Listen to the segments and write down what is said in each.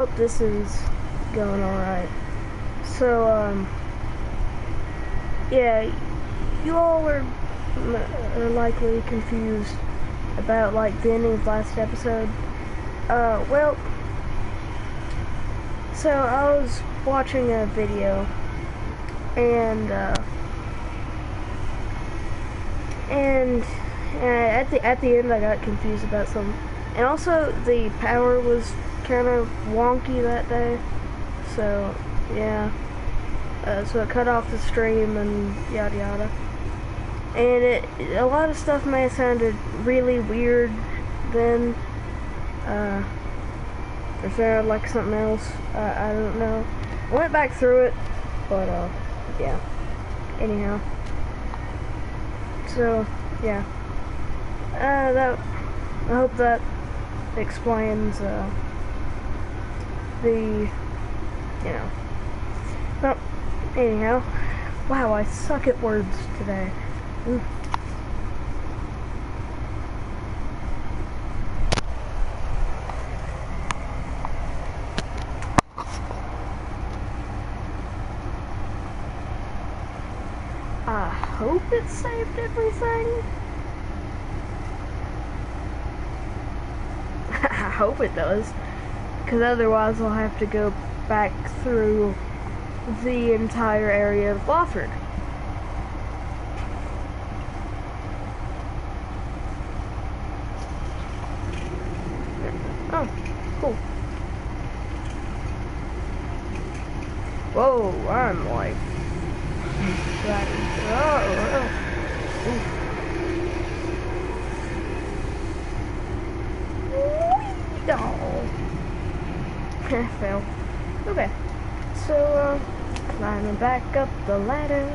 Hope this is going alright. So, yeah, you all are likely confused about, like, the ending of last episode. Well, so I was watching a video, and at the end I got confused about something. And also, the power was kind of wonky that day, so yeah, so it cut off the stream and yada yada, and a lot of stuff may have sounded really weird then, or sounded like something else. I don't know. I went back through it, but yeah, anyhow, so yeah, that I hope that explains well, anyhow, wow, I suck at words today. Ooh. I hope it saved everything. I hope it does, because otherwise I'll have to go back through the entire area of Lothric. Oh, cool. Whoa, I'm like... Oh. Fail. Okay. So, climbing back up the ladder.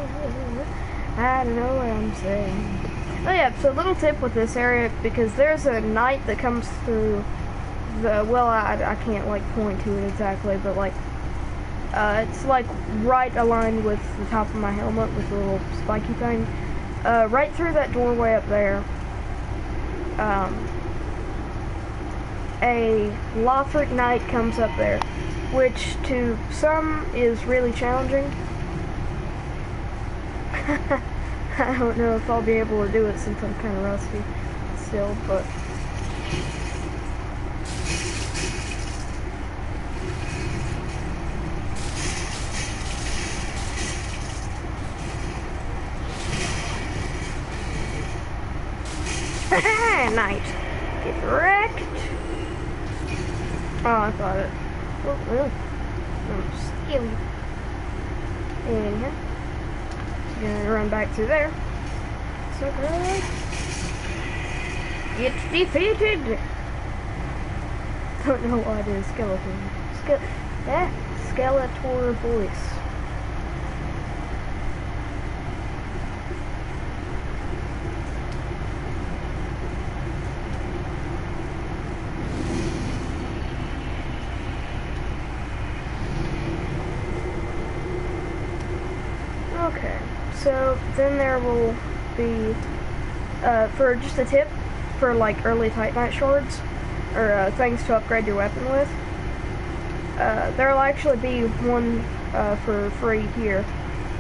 I don't know what I'm saying. Oh yeah, so little tip with this area, because there's a knight that comes through the, well, I can't like point to it exactly, but like, it's like right aligned with the top of my helmet with the little spiky thing. Right through that doorway up there, a Lothric knight comes up there, which to some is really challenging. I don't know if I'll be able to do it since I'm kind of rusty still, but... Knight! Get wrecked! Oh, I thought it. Oh, I'm scaly. Anyhow. Gonna run back through there. So good. It's defeated! Don't know why it is. Skeleton. Skeletor voice. Okay, so then there will be, for just a tip, for like early Titanite shards, or things to upgrade your weapon with, there'll actually be one for free here.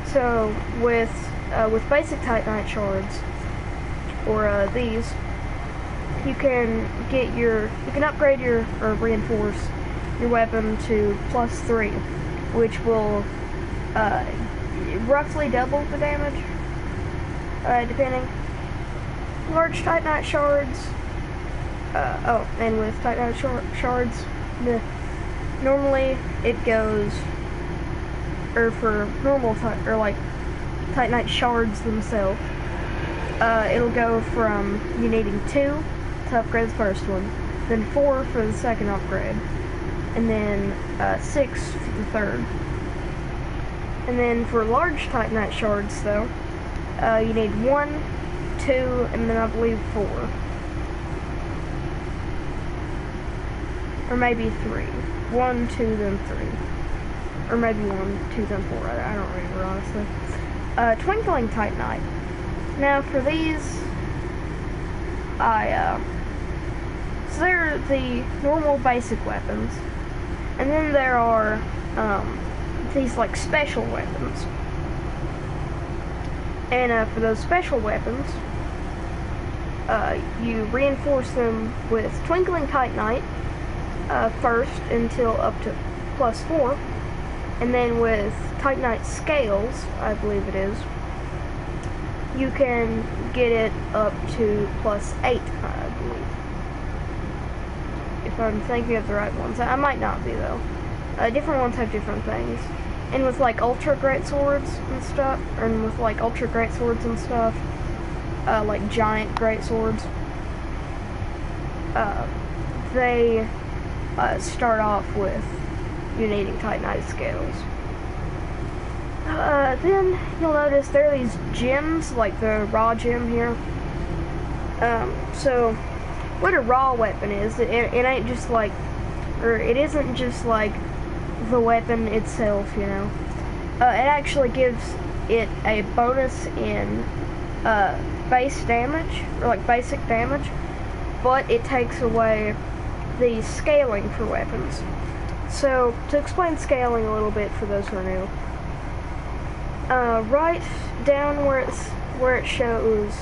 So with basic Titanite shards, or these, you can upgrade or reinforce your weapon to +3, which will roughly double the damage, depending. Large Titanite shards, and with Titanite shards, normally it goes, or for normal, like Titanite shards themselves, it'll go from you needing 2 to upgrade the first one, then 4 for the second upgrade, and then 6 for the third. And then for large Titanite shards, though, you need 1, 2, and then I believe 4. Or maybe 3. 1, 2, then 3. Or maybe 1, 2, then 4. I don't remember, honestly. Twinkling Titanite. Now, for these, so they're the normal basic weapons. And then there are these like special weapons. And for those special weapons, you reinforce them with Twinkling Titanite first until up to +4, and then with Titanite Scales, I believe it is, you can get it up to +8, I believe. If I'm thinking of the right ones. I might not be, though. Different ones have different things. And with, like, Ultra Great Swords and stuff, like Giant Great Swords, they start off with you needing Titanite Scales. Then you'll notice there are these gems, like the raw gem here. So what a raw weapon is, it ain't just like, or it isn't just like the weapon itself, you know. It actually gives it a bonus in base damage, or like basic damage, but it takes away the scaling for weapons. So to explain scaling a little bit for those who are new, right down where it shows,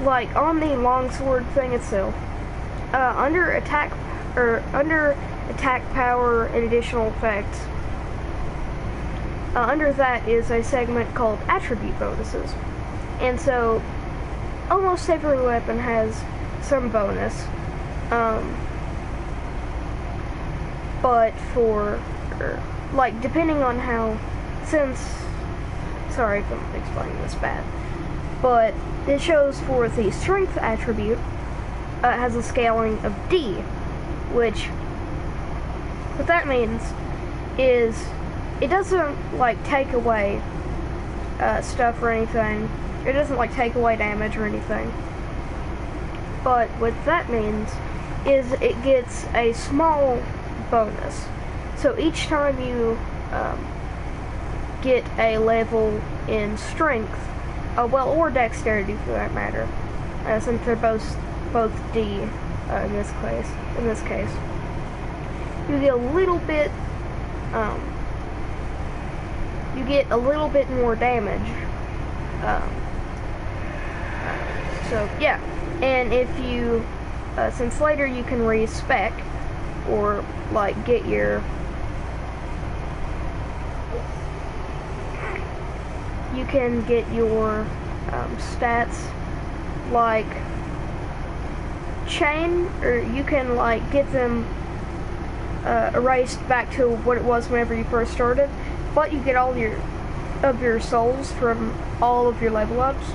like on the longsword thing itself, under attack power and additional effects, under that is a segment called attribute bonuses, and so almost every weapon has some bonus, but for like depending on how, sorry if I'm explaining this bad, but it shows for the strength attribute, has a scaling of D, which what that means is it doesn't like take away stuff or anything. It doesn't like take away damage or anything. But what that means is it gets a small bonus. So each time you get a level in strength, well, or dexterity for that matter, since they're both D in this case, you get a little bit. You get a little bit more damage. So yeah, and if you, since later you can respec, or like get your, you can get your stats like chain, or you can like get them erased back to what it was whenever you first started, but you get all your souls from all of your level ups,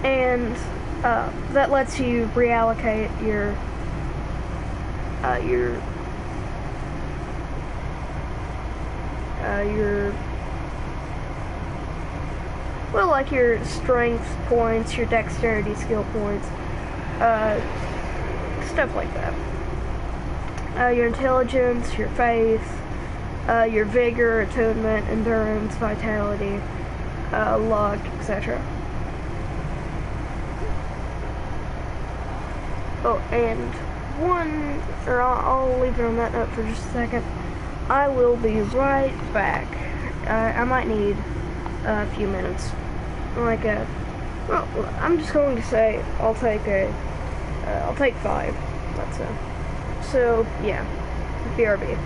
and that lets you reallocate your well, like your strength points, your dexterity skill points, stuff like that. Your intelligence, your faith, your vigor, attunement, endurance, vitality, luck, etc. Oh, and I'll leave it on that note for just a second. I will be right back. I might need a few minutes. Well, I'm just going to say I'll take 5. That's it. So, yeah. BRB.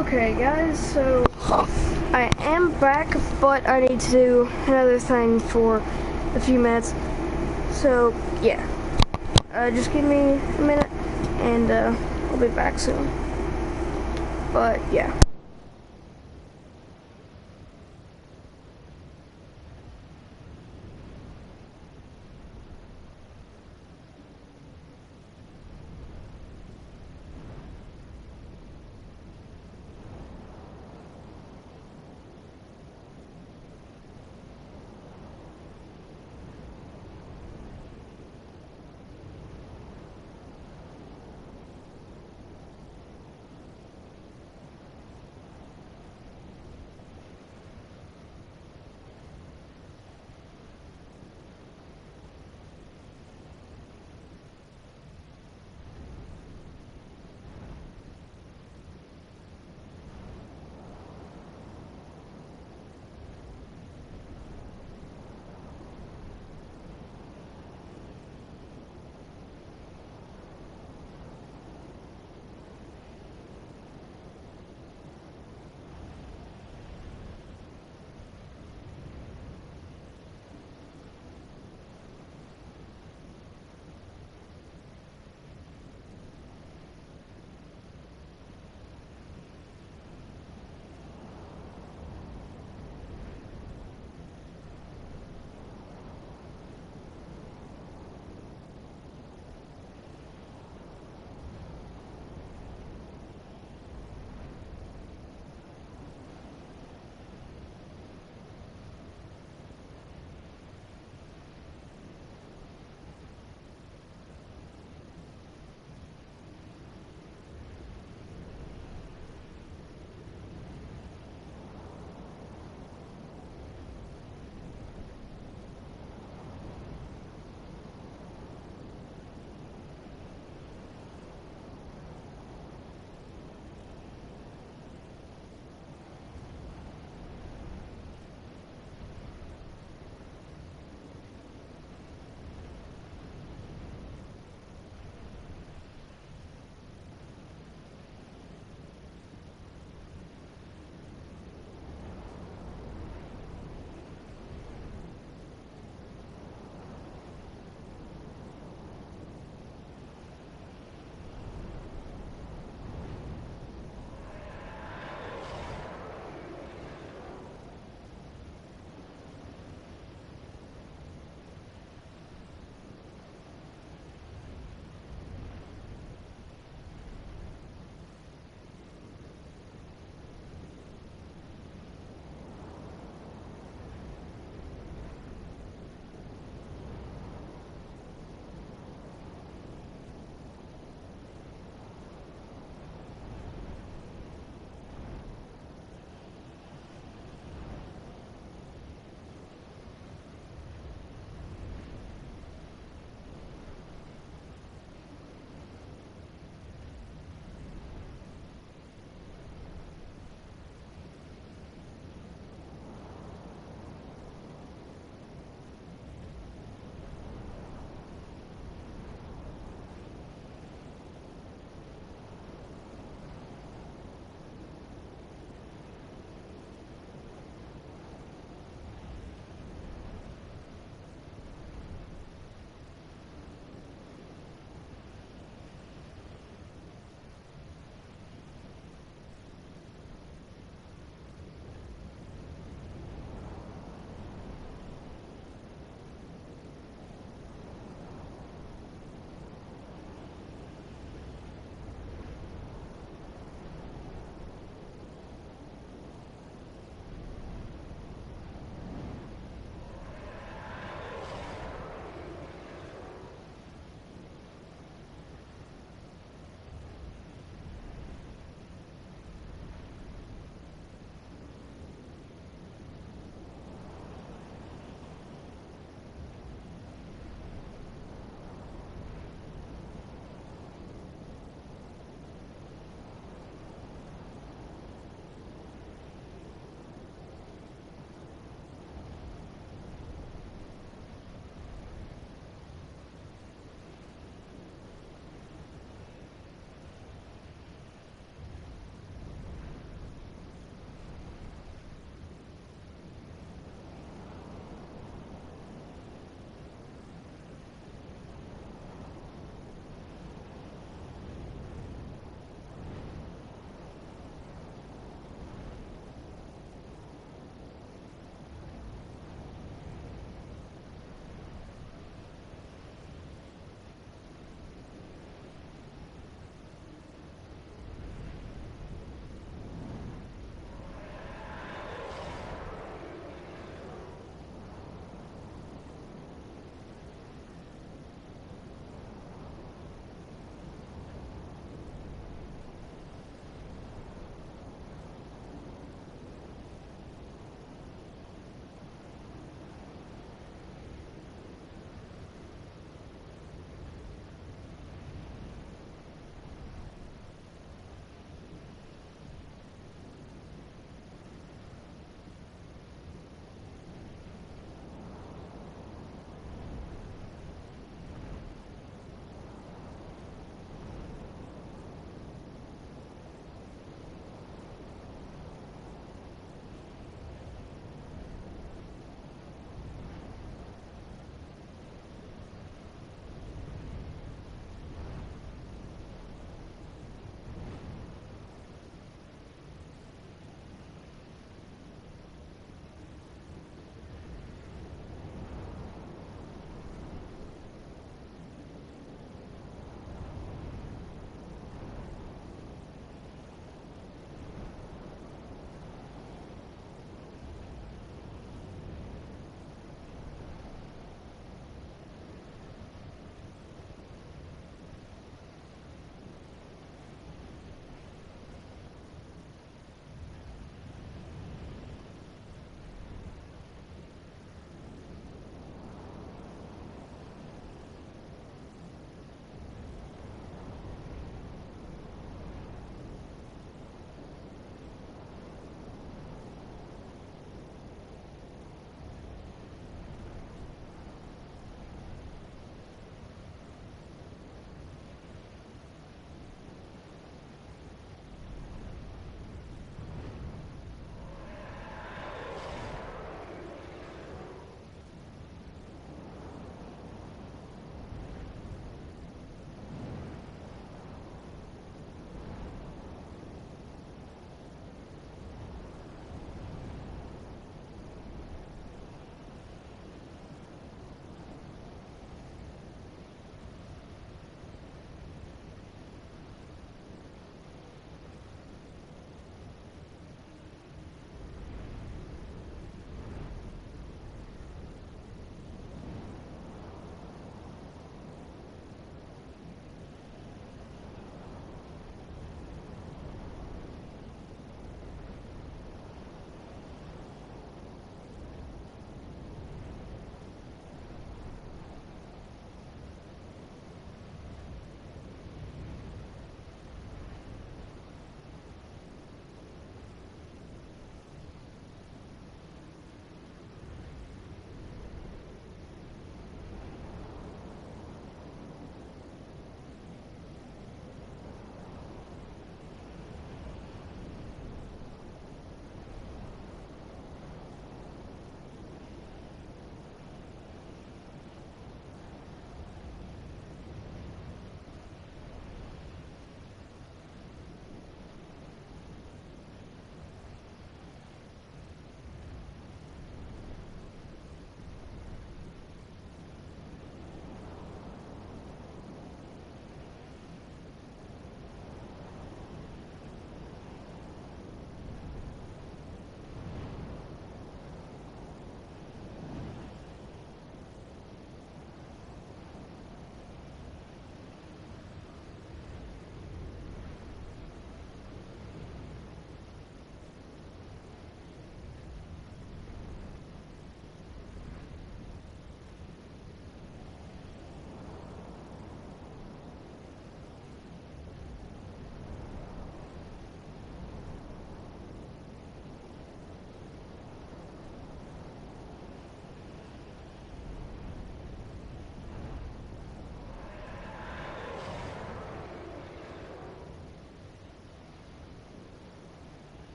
Okay guys, so I am back, but I need to do another thing for a few minutes. So yeah, just give me a minute and I'll be back soon. But yeah.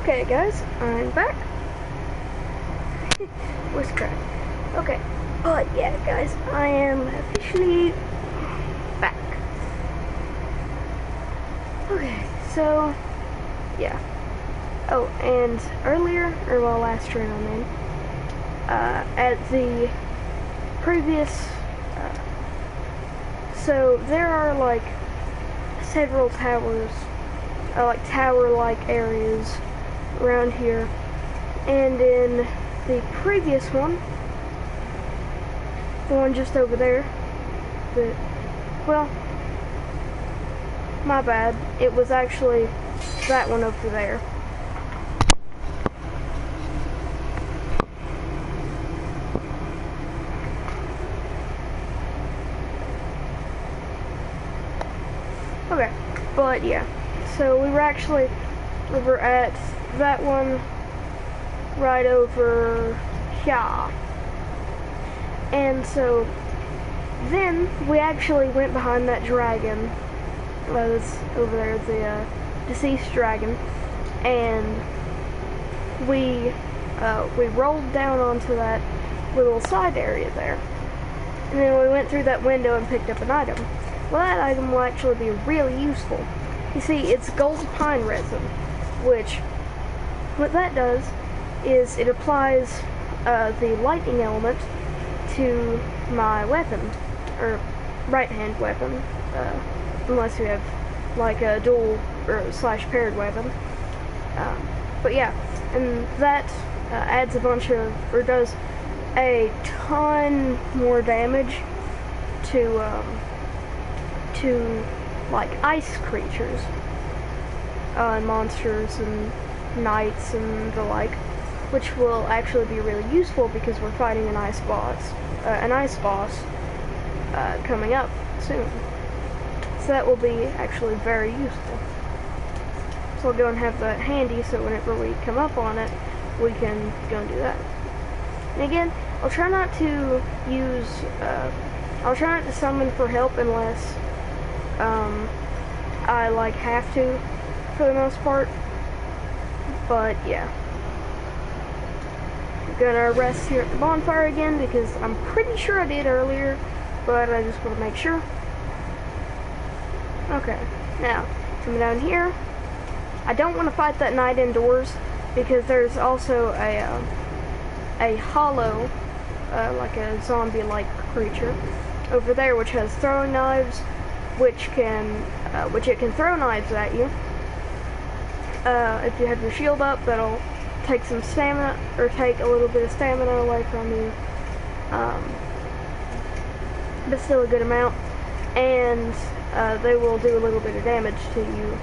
Okay, guys, I'm back. Voice crack. Okay, but yeah, guys, I am officially back. Okay, so yeah. Oh, and earlier, or well, last stream I mean, at the previous, so there are like several towers, like tower-like areas around here, and in the previous one, the one just over there, well, my bad, it was actually that one over there. Okay, but yeah, so we were at that one right over here. And so then we actually went behind that dragon that was over there, the deceased dragon, and we rolled down onto that little side area there. And then we went through that window and picked up an item. Well, that item will actually be really useful. You see, it's gold pine resin, which, what that does is it applies the lightning element to my weapon, or right-hand weapon, unless you have like a dual or slash paired weapon. But yeah, and that adds a bunch of, or does a ton more damage to like ice creatures, and monsters and knights and the like, which will actually be really useful because we're fighting an ice boss coming up soon. So that will be actually very useful. So I'll go and have that handy so whenever we come up on it, we can go and do that. And again, I'll try not to use, I'll try not to summon for help unless I like have to, for the most part. But yeah, I'm gonna rest here at the bonfire again because I'm pretty sure I did earlier, but I just want to make sure. Okay, now coming down here, I don't want to fight that knight indoors because there's also a hollow, like a zombie-like creature over there, which has throwing knives, which it can throw knives at you. If you have your shield up, that'll take some stamina, or take a little bit of stamina away from you, but still a good amount, and they will do a little bit of damage to you.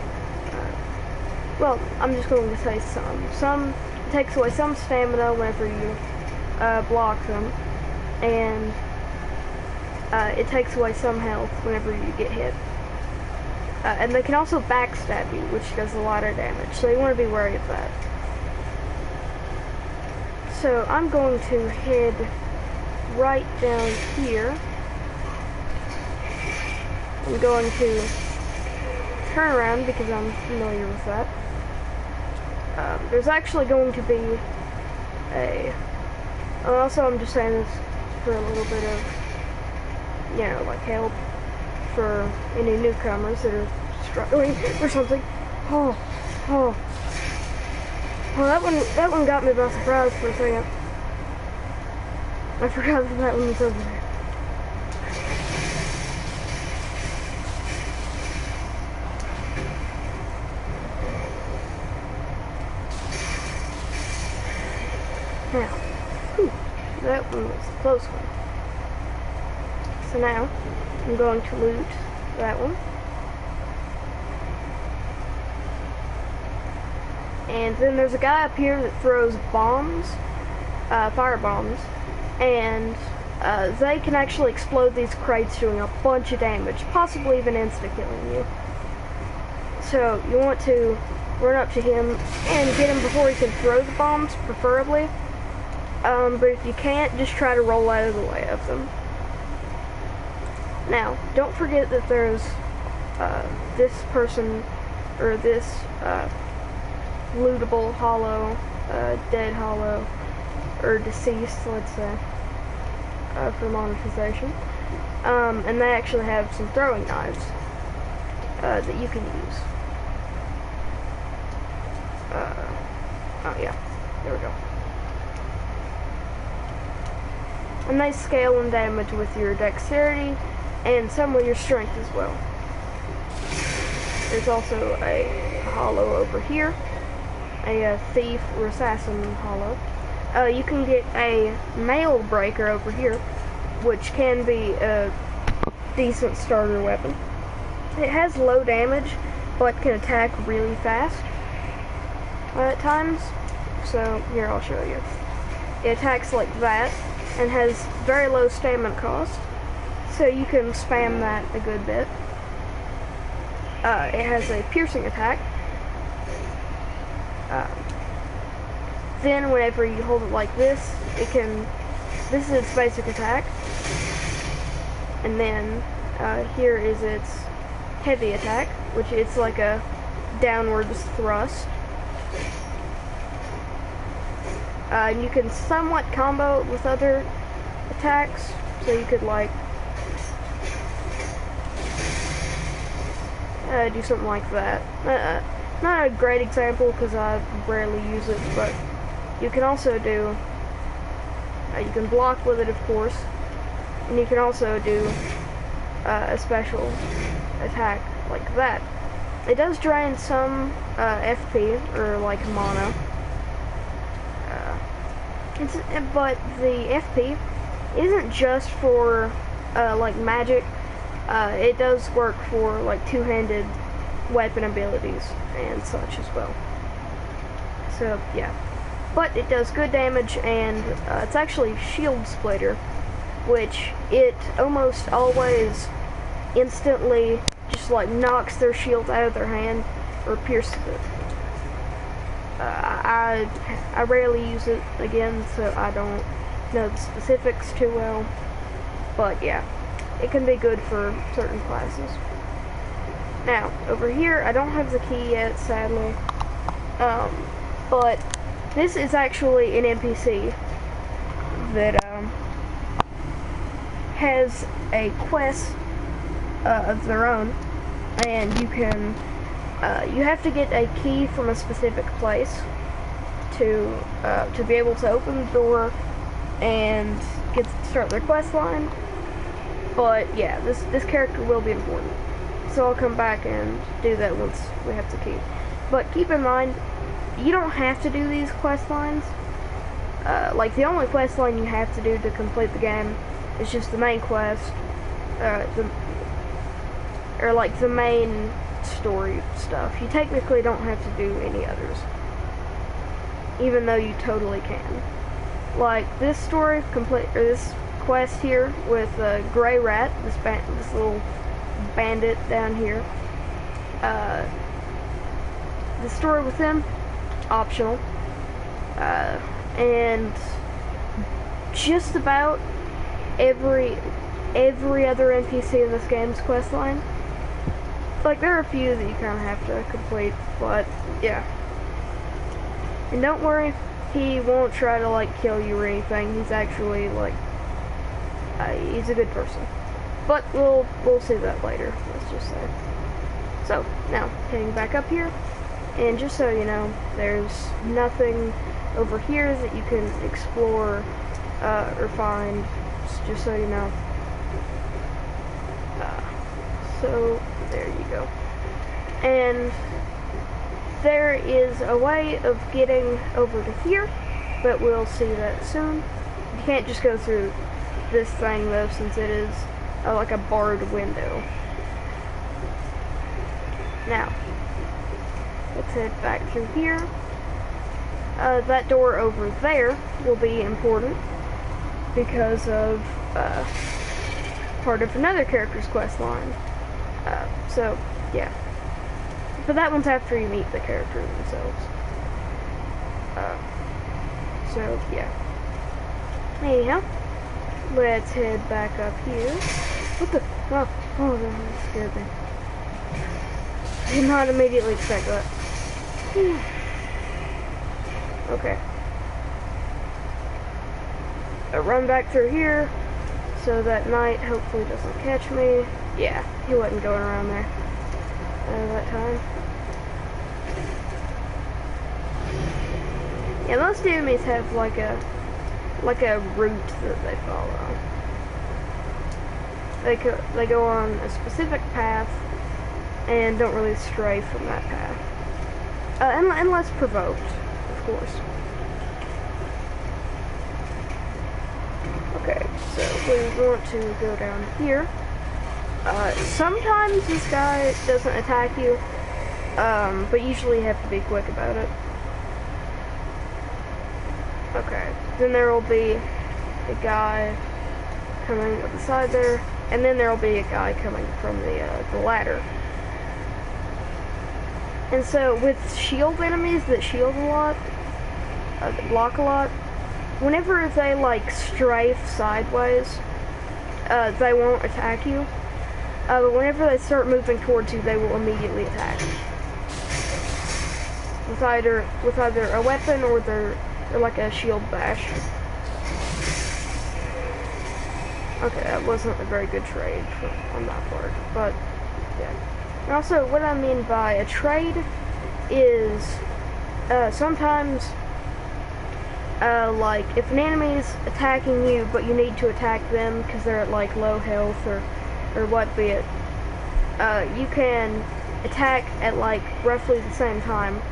Well, I'm just going to say some. It takes away some stamina whenever you block them, and it takes away some health whenever you get hit. And they can also backstab you, which does a lot of damage, so you want to be wary of that. So I'm going to head right down here. I'm going to turn around because I'm familiar with that. There's actually going to be also I'm just saying this for a little bit of, you know, like help for any newcomers that are struggling or something. Oh, that one got me by surprise for a second. I forgot that one was over there. Now, that one was a close one. So now, I'm going to loot that one. And then there's a guy up here that throws bombs, fire bombs, and they can actually explode these crates, doing a bunch of damage, possibly even insta-killing you. So you want to run up to him and get him before he can throw the bombs, preferably. But if you can't, just try to roll out of the way of them. Now, don't forget that there's this person, or this lootable hollow, dead hollow, or deceased, let's say, for monetization. And they actually have some throwing knives that you can use. Oh yeah, there we go. And they scale in damage with your dexterity and some with your strength as well. There's also a hollow over here, a thief or assassin hollow. You can get a nail breaker over here, which can be a decent starter weapon. It has low damage, but can attack really fast at times. So here, I'll show you. It attacks like that and has very low stamina cost, so you can spam that a good bit. It has a piercing attack. Then whenever you hold it like this, this is its basic attack. And then here is its heavy attack, which is like a downwards thrust. And you can somewhat combo it with other attacks, so you could like do something like that. Not a great example because I rarely use it, but you can also do, you can block with it, of course, and you can also do a special attack like that. It does drain some FP, or like mana, but the FP isn't just for like magic. It does work for like two-handed weapon abilities and such as well. So yeah, but it does good damage, and it's actually shield splitter, which it almost always instantly just like knocks their shield out of their hand or pierces it. I rarely use it again, so I don't know the specifics too well, but yeah, it can be good for certain classes. Now, over here, I don't have the key yet, sadly, but this is actually an NPC that has a quest of their own, and you can you have to get a key from a specific place to be able to open the door and start their quest line. But yeah, this character will be important, so I'll come back and do that once we have the key. But keep in mind, you don't have to do these quest lines. Like, the only quest line you have to do to complete the game is just the main quest, or like the main story stuff. You technically don't have to do any others, even though you totally can. Like this story this quest here with Gray Rat, this little bandit down here. The story with him, optional, and just about every other NPC in this game's quest line. Like, there are a few that you kind of have to complete, but yeah. And don't worry, he won't try to like kill you or anything. He's actually like, he's a good person. But we'll see that later, let's just say. So now heading back up here, and just so you know, there's nothing over here that you can explore or find, just so you know. So there you go. And there is a way of getting over to here, but we'll see that soon. You can't just go through this thing though, since it is like a barred window. Now, let's head back through here. That door over there will be important because of part of another character's quest line. So, yeah. But that one's after you meet the character themselves. So, yeah. Anyhow, let's head back up here. What the? Oh, that scared me. Did not immediately expect that. Okay. I run back through here so that knight hopefully doesn't catch me. Yeah, he wasn't going around there that time. Yeah, most enemies have like a route that they follow. They go on a specific path and don't really stray from that path, unless provoked, of course. Okay, so we want to go down here. Sometimes this guy doesn't attack you, but usually you have to be quick about it. Okay, then there will be a guy coming up the side there, and then there will be a guy coming from the ladder. And so with shield enemies that shield a lot, that block a lot, whenever they like strafe sideways, they won't attack you. But whenever they start moving towards you, they will immediately attack. With either a weapon or like a shield bash. Okay, that wasn't a very good trade on that part, but yeah. And also, what I mean by a trade is sometimes, like, if an enemy's attacking you, but you need to attack them because they're at like low health or what be it, you can attack at like roughly the same time,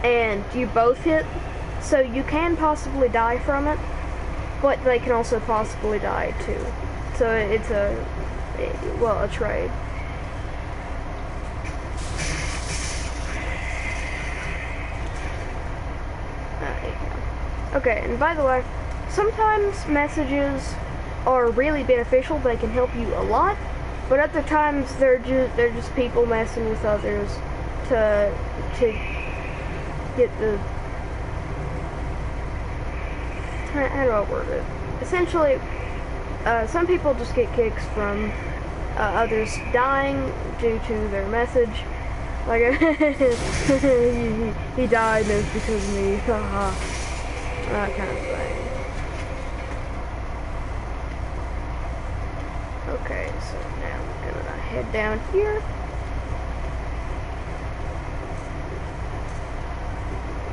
and you both hit, so you can possibly die from it, but they can also possibly die too. So it's a trade. Okay, and by the way, sometimes messages are really beneficial. They can help you a lot, but other times they're just people messing with others to get the, how do I word it? Essentially, some people just get kicks from others dying due to their message. Like, he died and it's because of me, haha. That kind of thing. Okay, so now I'm gonna head down here.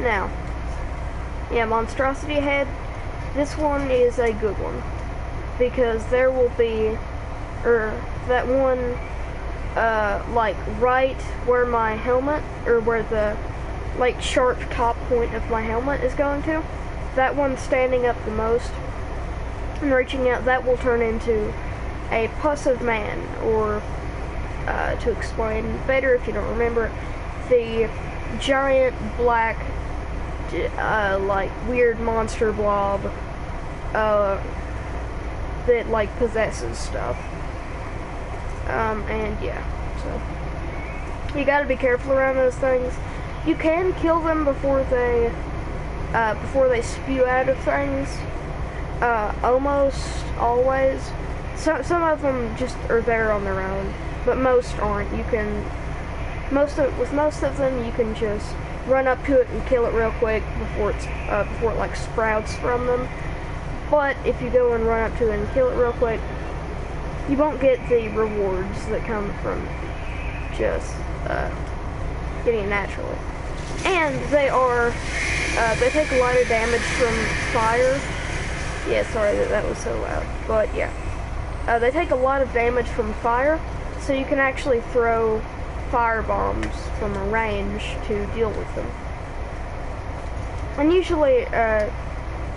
Now, yeah, monstrosity ahead. This one is a good one because there will be, that one, like right where my helmet, or where the like sharp top point of my helmet is going to. That one standing up the most and reaching out, that will turn into a pus of man, or to explain better if you don't remember, the giant black like weird monster blob that like possesses stuff. And yeah, so you gotta be careful around those things. You can kill them before they spew out of things, almost always. Some of them just are there on their own, but most aren't. With most of them, you can just run up to it and kill it real quick before it like sprouts from them. But if you go and run up to it and kill it real quick, you won't get the rewards that come from just getting it naturally. And they take a lot of damage from fire. Yeah, sorry that was so loud. But yeah, they take a lot of damage from fire, so you can actually throw fire bombs from a range to deal with them. And usually,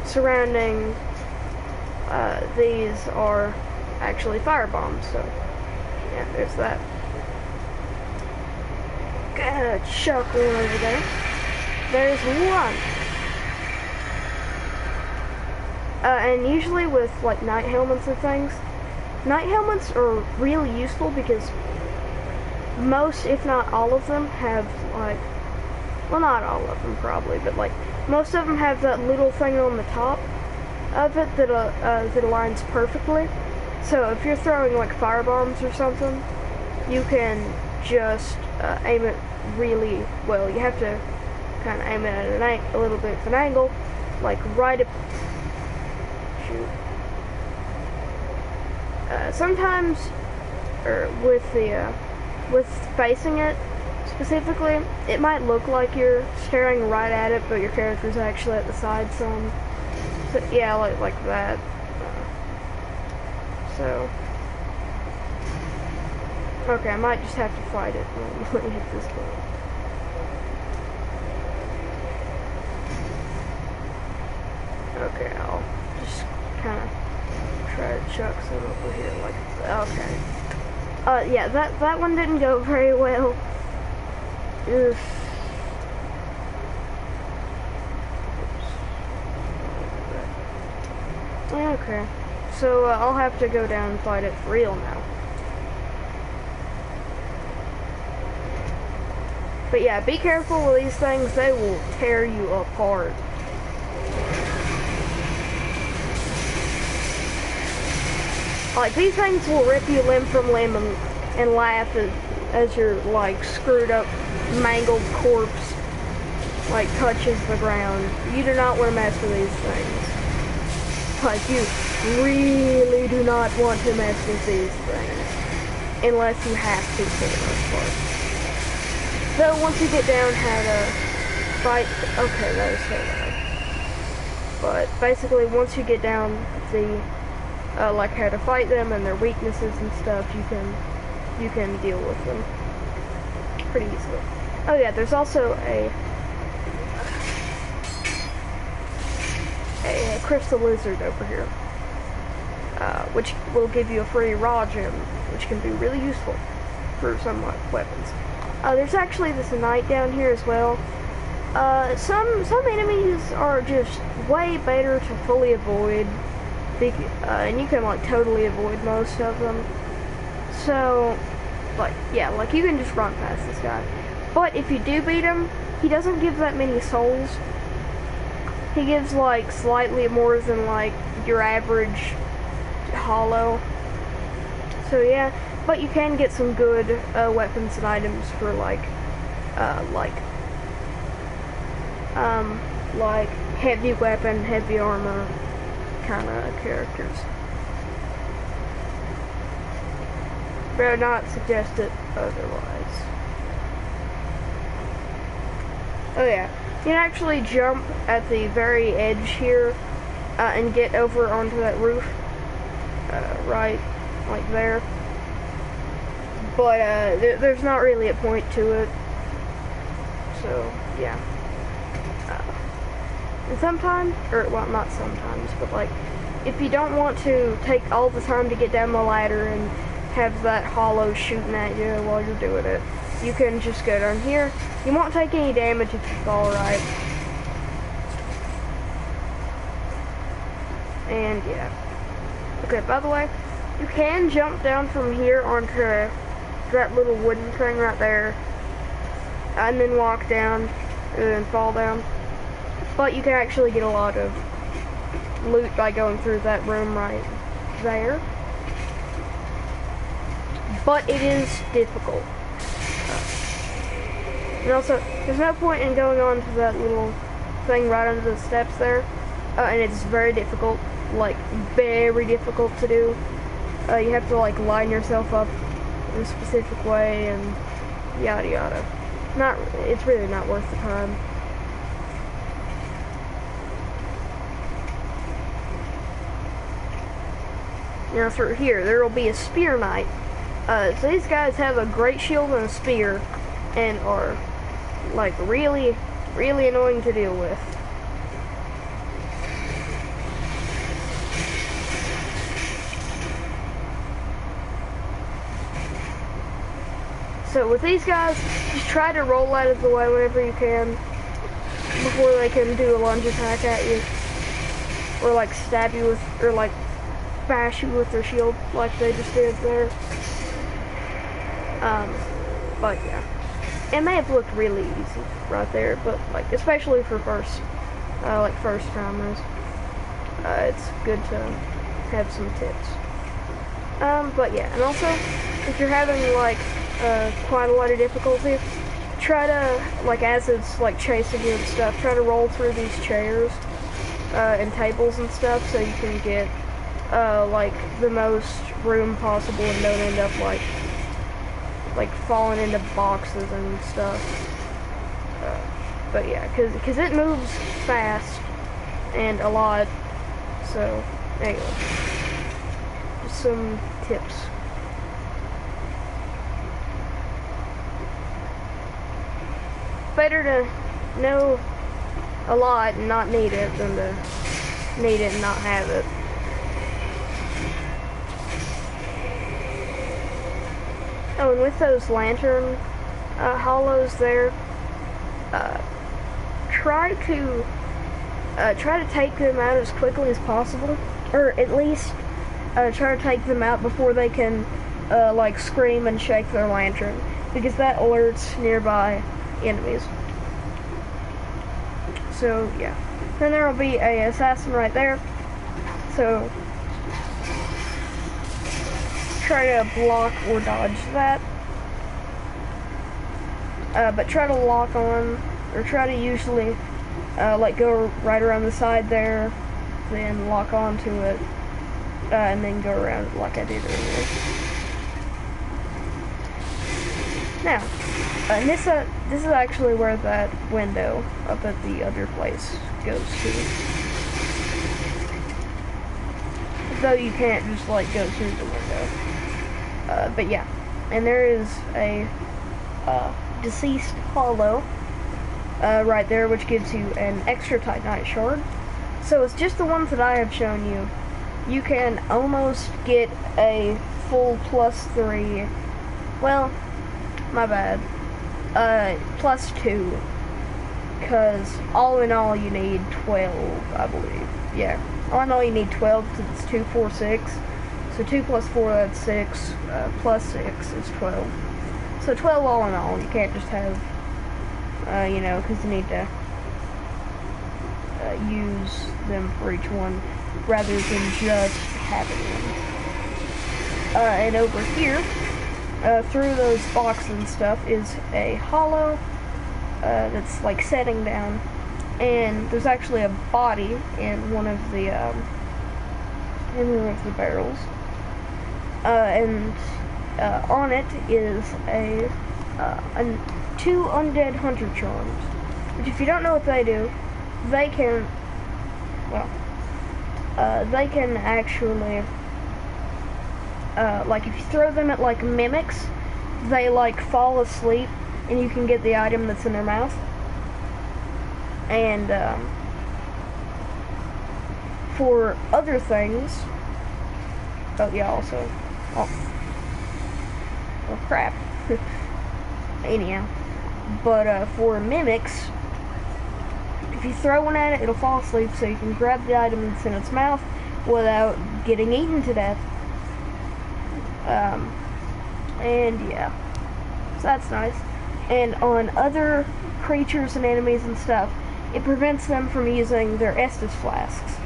surrounding these are actually fire bombs, so yeah, there's that. Gotta chuck one over there. There's one. And usually with like knight helmets and things, knight helmets are really useful because most, if not all of them, have like, well, not all of them probably, but like most of them have that little thing on the top of it that aligns perfectly. So if you're throwing like fire bombs or something, you can just aim it really well. You have to kind of aim it at a little bit of an angle, like right at. Shoot. Sometimes, or with facing it specifically, it might look like you're staring right at it, but your character's actually at the side some. So, yeah, like that. So, okay, I might just have to fight it when we hit this point. Okay, I'll just kind of try to chuck some over here, like, okay. Yeah, that one didn't go very well. Ugh. Okay, so I'll have to go down and fight it for real now. But yeah, be careful with these things, they will tear you apart. Like, these things will rip you limb from limb and laugh as your, like, screwed up, mangled corpse, like, touches the ground. You do not want to mess with these things. Like, you really do not want to mess with these things. Unless you have to, for the most part. So, once you get down how to fight... Okay, that is so loud. But, basically, once you get down the... like how to fight them and their weaknesses and stuff, you can deal with them pretty easily. Oh yeah, there's also a crystal lizard over here, which will give you a free raw gem, which can be really useful for some weapons. There's actually this knight down here as well. Some enemies are just way better to fully avoid. And you can like totally avoid most of them. So, like, yeah, like you can just run past this guy. But if you do beat him, he doesn't give that many souls. He gives like slightly more than like your average hollow. So yeah, but you can get some good weapons and items for like heavy weapon, heavy armor kind of characters. But I would not suggest it otherwise. Oh yeah, you can actually jump at the very edge here and get over onto that roof, right, like there. But there's not really a point to it. So yeah. And sometimes, or well, not sometimes, but like, if you don't want to take all the time to get down the ladder and have that hollow shooting at you while you're doing it, you can just go down here. You won't take any damage if you fall right. And yeah. Okay, by the way, you can jump down from here onto that little wooden thing right there, and then walk down, and then fall down. But you can actually get a lot of loot by going through that room right there. But it is difficult. And also, there's no point in going on to that little thing right under the steps there. And it's very difficult, like very difficult to do. You have to like line yourself up in a specific way and yada yada. It's really not worth the time. Now through here, there will be a spear knight. So these guys have a great shield and a spear, and are like really, really annoying to deal with. So with these guys, just try to roll out of the way whenever you can, before they can do a lunge attack at you, or like stab you with, or like bash you with their shield like they just did there. But yeah, it may have looked really easy right there, but like especially for first timers, it's good to have some tips. But yeah, and also if you're having like quite a lot of difficulty, try to, like, as it's like chasing you and stuff, try to roll through these chairs and tables and stuff so you can get like the most room possible and don't end up like falling into boxes and stuff. But yeah, because it moves fast and a lot. So anyway, just some tips. Better to know a lot and not need it than to need it and not have it. Oh, and with those lantern hollows there, try to take them out as quickly as possible, or at least try to take them out before they can like scream and shake their lantern, because that alerts nearby enemies. So yeah, then there will be a assassin right there, so try to block or dodge that, but try to lock on, or try to usually like go right around the side there, then lock onto it, and then go around it like I did earlier. Now, and this is actually where that window up at the other place goes to. Though you can't just like go through the window. But yeah, and there is a deceased hollow right there, which gives you an extra Titanite shard. So it's just the ones that I have shown you. You can almost get a full +3. Well, my bad. +2. Because all in all you need 12, I believe. Yeah. All in all you need 12 because it's 2, 4, 6. So 2 + 4, that's 6. +6 is 12. So 12 all in all. You can't just have, you know, because you need to use them for each one rather than just having them. And over here, through those boxes and stuff, is a hollow that's like setting down, and there's actually a body in one of the barrels, and on it is a 2 undead hunter charms, which, if you don't know what they do, they can, well, they can actually, like, if you throw them at like mimics, they like fall asleep and you can get the item that's in their mouth. And for other things, oh yeah, also, oh crap. Anyhow, but for mimics, if you throw one at it, it'll fall asleep, so you can grab the item that's in its mouth without getting eaten to death. And yeah, so that's nice. And on other creatures and enemies and stuff, it prevents them from using their Estus flasks.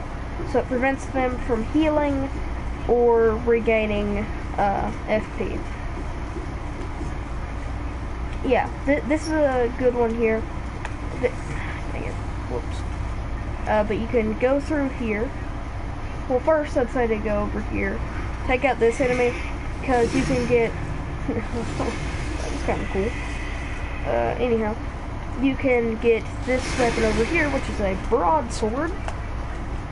So it prevents them from healing or regaining FP. Yeah, this is a good one here. Dang it, whoops. But you can go through here. Well, first I'd say to go over here, take out this enemy, because you can get, that was kind of cool. Anyhow, you can get this weapon over here, which is a broadsword.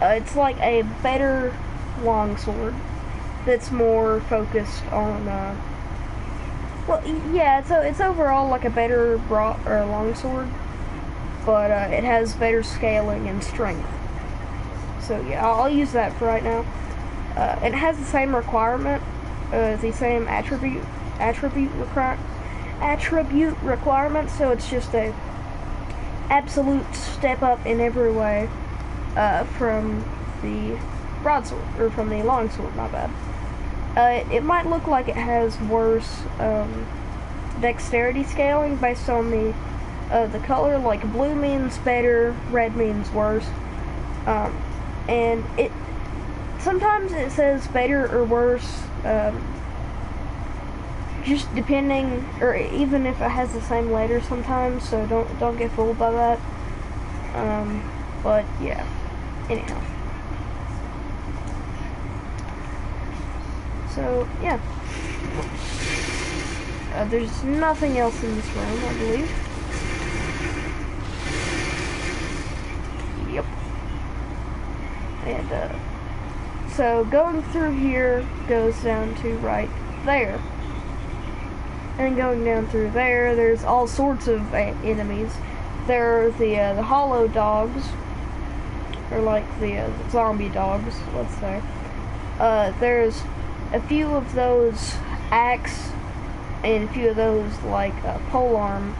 It's like a better longsword that's more focused on, well, yeah, it's overall like a better longsword, but it has better scaling and strength. So yeah, I'll use that for right now. It has the same requirement, the same attribute requirement, so it's just a absolute step up in every way from the broadsword, or from the longsword, my bad. It might look like it has worse dexterity scaling based on the color. Like, blue means better, red means worse, and it sometimes it says better or worse just depending, or even if it has the same letter sometimes, so don't get fooled by that. But yeah, anyhow. So yeah, there's nothing else in this room, I believe. Yep. And so going through here goes down to right there. And going down through there, there's all sorts of enemies. There are the hollow dogs, or like the zombie dogs, let's say. There's a few of those axe, and a few of those like polearm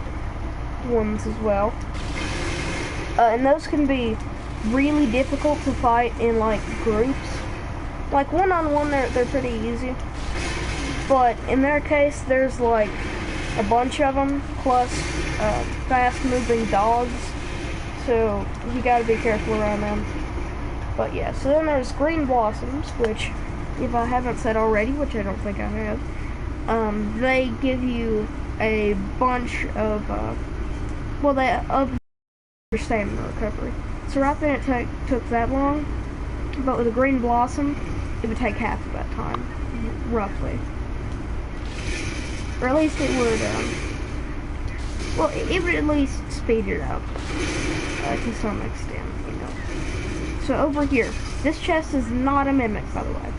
ones as well. And those can be really difficult to fight in like groups. Like one-on-one, they're pretty easy. But in their case, there's like a bunch of them, plus fast-moving dogs, so you gotta be careful around them. But yeah, so then there's green blossoms, which, if I haven't said already, which I don't think I have, they give you a bunch of, of your stamina recovery. So right then it took that long, but with a green blossom, it would take half of that time, roughly. Or at least it would, it would at least speed it up, to some extent, you know. So over here, this chest is not a mimic, by the way.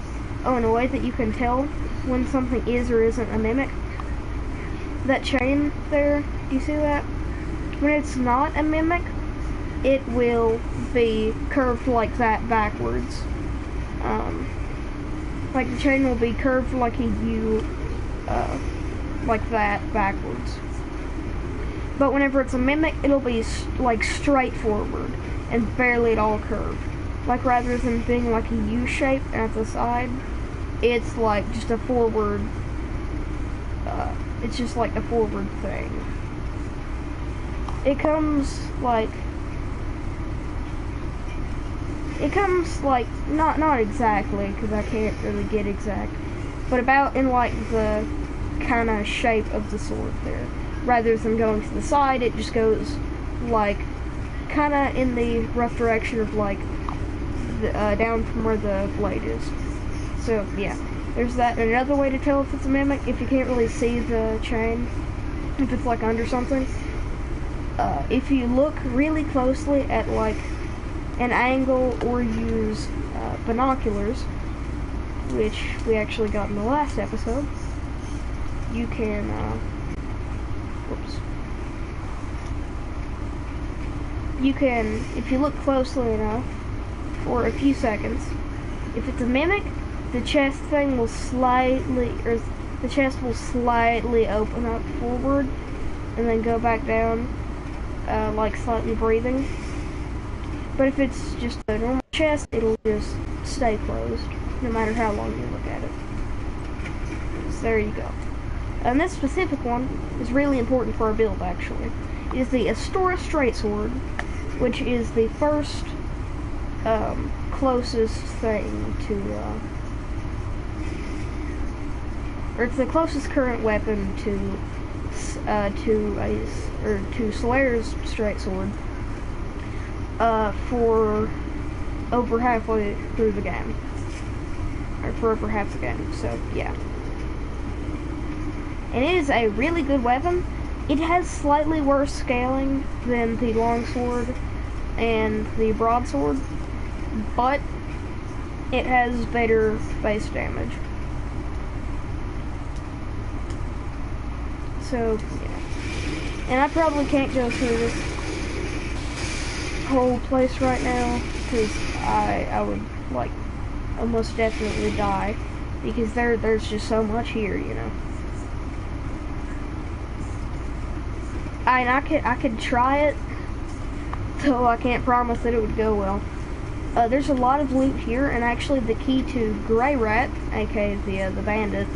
Oh, and a way that you can tell when something is or isn't a mimic, that chain there, do you see that? When it's not a mimic, it will be curved like that backwards. Like the chain will be curved like a U, like that backwards. But whenever it's a mimic, it'll be like straight forward and barely at all curved. Like rather than being like a U shape at the side, it's like just a forward, it's just like a forward thing. It comes like, not exactly, because I can't really get exact, but about in like the kind of shape of the sword there. Rather than going to the side, it just goes like kind of in the rough direction of like down from where the blade is. So yeah, there's that. And another way to tell if it's a mimic, if you can't really see the chain, if it's like under something, if you look really closely at like an angle or use binoculars, which we actually got in the last episode, you can, you can, if you look closely enough for a few seconds, if it's a mimic, the chest thing will the chest will slightly open up forward and then go back down, like slightly breathing. But if it's just a normal chest, it'll just stay closed, no matter how long you look at it. So there you go. And this specific one is really important for our build, actually. It is the Astora Straight Sword, which is the first closest thing to, or it's the closest current weapon to Slayer's Straight Sword, for over halfway through the game, or for over half the game. So yeah. And it is a really good weapon. It has slightly worse scaling than the longsword and the broadsword, but it has better base damage. So, yeah. And I probably can't go through this whole place right now, because I would, like, almost definitely die, because there's just so much here, you know. I could try it, though I can't promise that it would go well. There's a lot of loot here, and actually the key to Grey Rat, aka the bandit,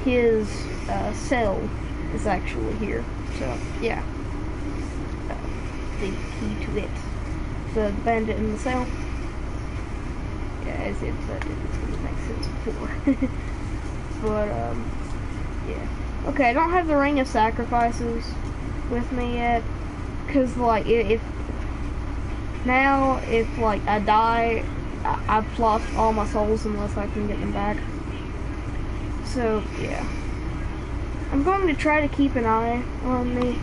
his cell is actually here. So yeah, the key to it. The bandit in the cell. Yeah, as if that didn't make sense before. But Yeah. Okay, I don't have the Ring of Sacrifices with me yet, cause like if like I die, I've lost all my souls unless I can get them back. So yeah, I'm going to try to keep an eye on the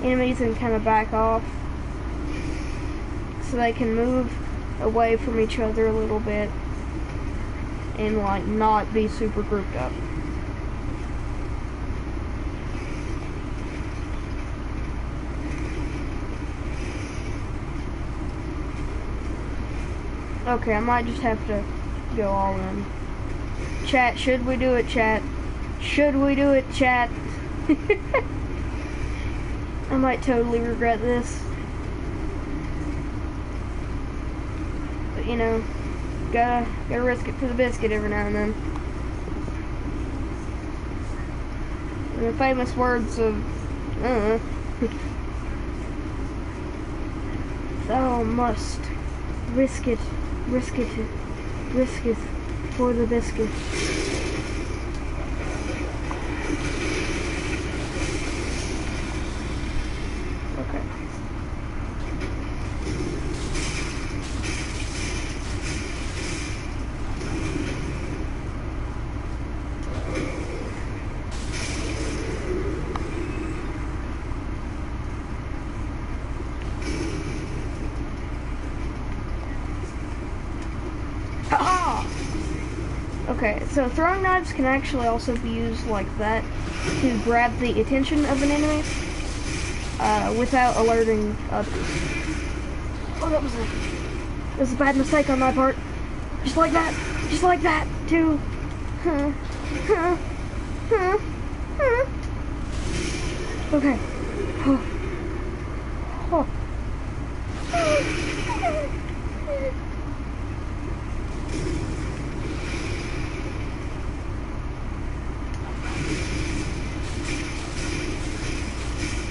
enemies and kind of back off so they can move away from each other a little bit and like not be super grouped up. Okay, I might just have to go all in. Chat, should we do it, chat? Should we do it, chat? I might totally regret this. But you know, gotta risk it for the biscuit every now and then. And the famous words of, thou must risk it for the biscuit. Okay. Okay, so throwing knives can actually also be used like that to grab the attention of an enemy without alerting others. Oh, that was a bad mistake on my part. Just like that, too. Okay. Oh.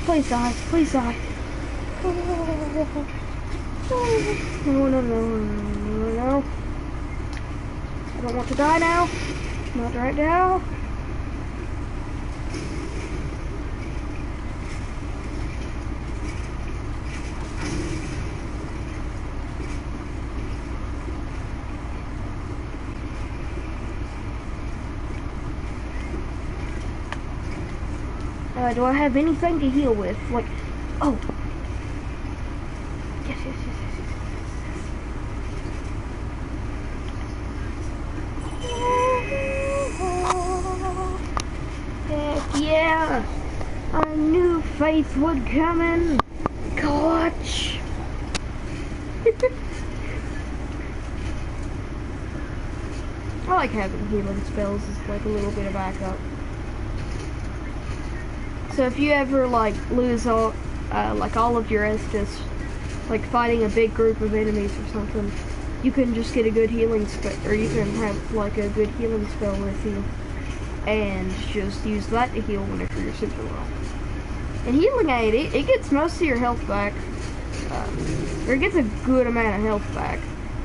Please die, please die. No. I don't want to die now. Not right now. Do I have anything to heal with? Like, oh. Yes. Heck yeah. I knew faith would come in clutch. I like having healing spells as like a little bit of backup. So if you ever like lose all of your Estus, like fighting a big group of enemies or something, you can just get a good healing spell, or you can have like a good healing spell with you, and just use that to heal whenever you're super low. And healing aid, it gets most of your health back, or it gets a good amount of health back.